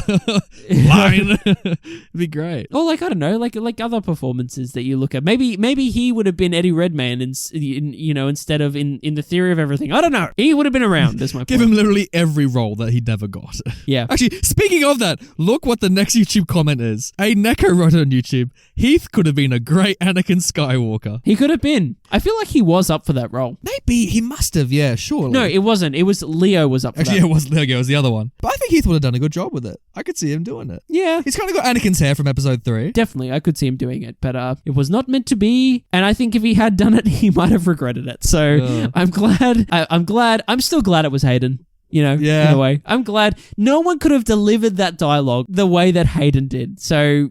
Line. It'd be great. Or like, I don't know, like other performances that you look at. Maybe he would have been Eddie Redmayne instead of in The Theory of Everything. I don't know. He would have been around. That's my point. Give him literally every role that he never got. Yeah. Actually, speaking of that, look what the next YouTube comment is. A Neko wrote on YouTube, Heath could have been a great Anakin Skywalker. He could have been. I feel like he was up for that role. Maybe he must have, yeah, surely. No, it wasn't. It was Leo was up for Actually, that. it was Leo, it was the other one. But I think Heath would have done a good job with it. I could see him doing it. Yeah. He's kind of got Anakin's hair from episode 3. Definitely, I could see him doing it, but it was not meant to be, and I think if he had done it, he might have regretted it. So I'm glad. I'm still glad it was Hayden. Yeah. In a way. I'm glad no one could have delivered that dialogue the way that Hayden did. So,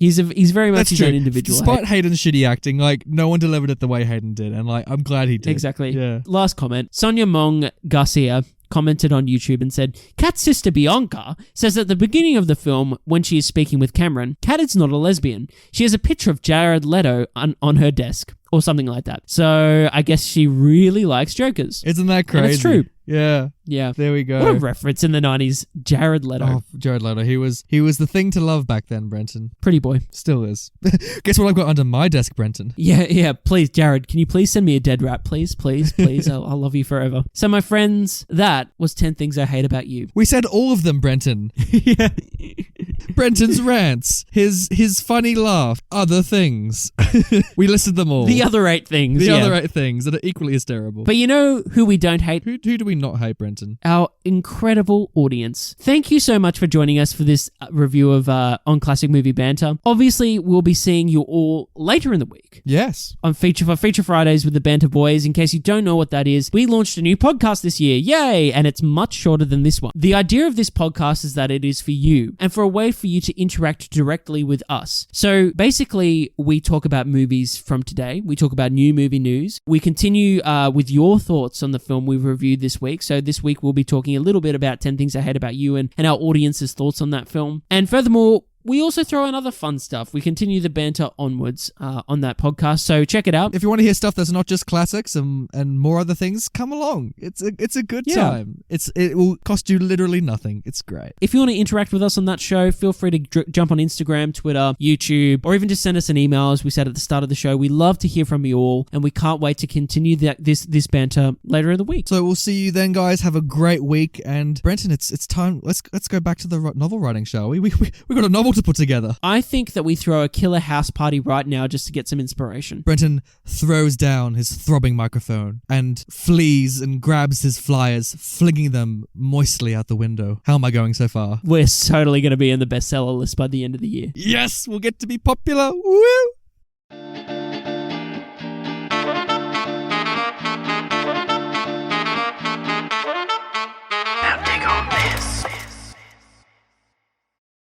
he's very much his own individual. Despite Hayden's shitty acting, like, no one delivered it the way Hayden did, and like, I'm glad he did. Exactly. Yeah. Last comment. Sonia Mong Garcia commented on YouTube and said, Kat's sister Bianca says at the beginning of the film, when she is speaking with Cameron, Kat is not a lesbian. She has a picture of Jared Leto on her desk, or something like that. So I guess she really likes Jokers. Isn't that crazy? And it's true. Yeah. Yeah. There we go. What a reference in the 90s. Jared Leto. Oh, Jared Leto. He was the thing to love back then, Brenton. Pretty boy. Still is. Guess what I've got under my desk, Brenton? Yeah. Please, Jared, can you please send me a dead rat? Please. I'll love you forever. So, my friends, that was 10 Things I Hate About You. We said all of them, Brenton. Yeah. Brenton's rants, his funny laugh, other things. We listed them all. The other 8 things. The other 8 things that are equally as terrible. But you know who we don't hate? Who do we not hate, Brenton? Our incredible audience. Thank you so much for joining us for this review of On Classic Movie Banter. Obviously, we'll be seeing you all later in the week. Yes. On Feature Fridays with the Banter Boys. In case you don't know what that is, we launched a new podcast this year. Yay! And it's much shorter than this one. The idea of this podcast is that it is for you and for a way for you to interact directly with us. So basically, we talk about movies from today. We talk about new movie news. We continue with your thoughts on the film we've reviewed this week. So this week, we'll be talking a little bit about 10 Things I Hate About You and our audience's thoughts on that film. And furthermore, we also throw in other fun stuff. We continue the banter onwards on that podcast, so check it out. If you want to hear stuff that's not just classics and more other things, come along. It's a good time. It will cost you literally nothing. It's great. If you want to interact with us on that show, feel free to jump on Instagram, Twitter, YouTube, or even just send us an email, as we said at the start of the show. We love to hear from you all, and we can't wait to continue this banter later in the week. So we'll see you then, guys. Have a great week. And Brenton, it's time. Let's go back to the novel writing, shall we? We got a novel to put together. I think that we throw a killer house party right now just to get some inspiration. Brenton throws down his throbbing microphone and flees and grabs his flyers, flinging them moistly out the window. How am I going so far? We're totally going to be in the bestseller list by the end of the year. Yes, we'll get to be popular. Woo!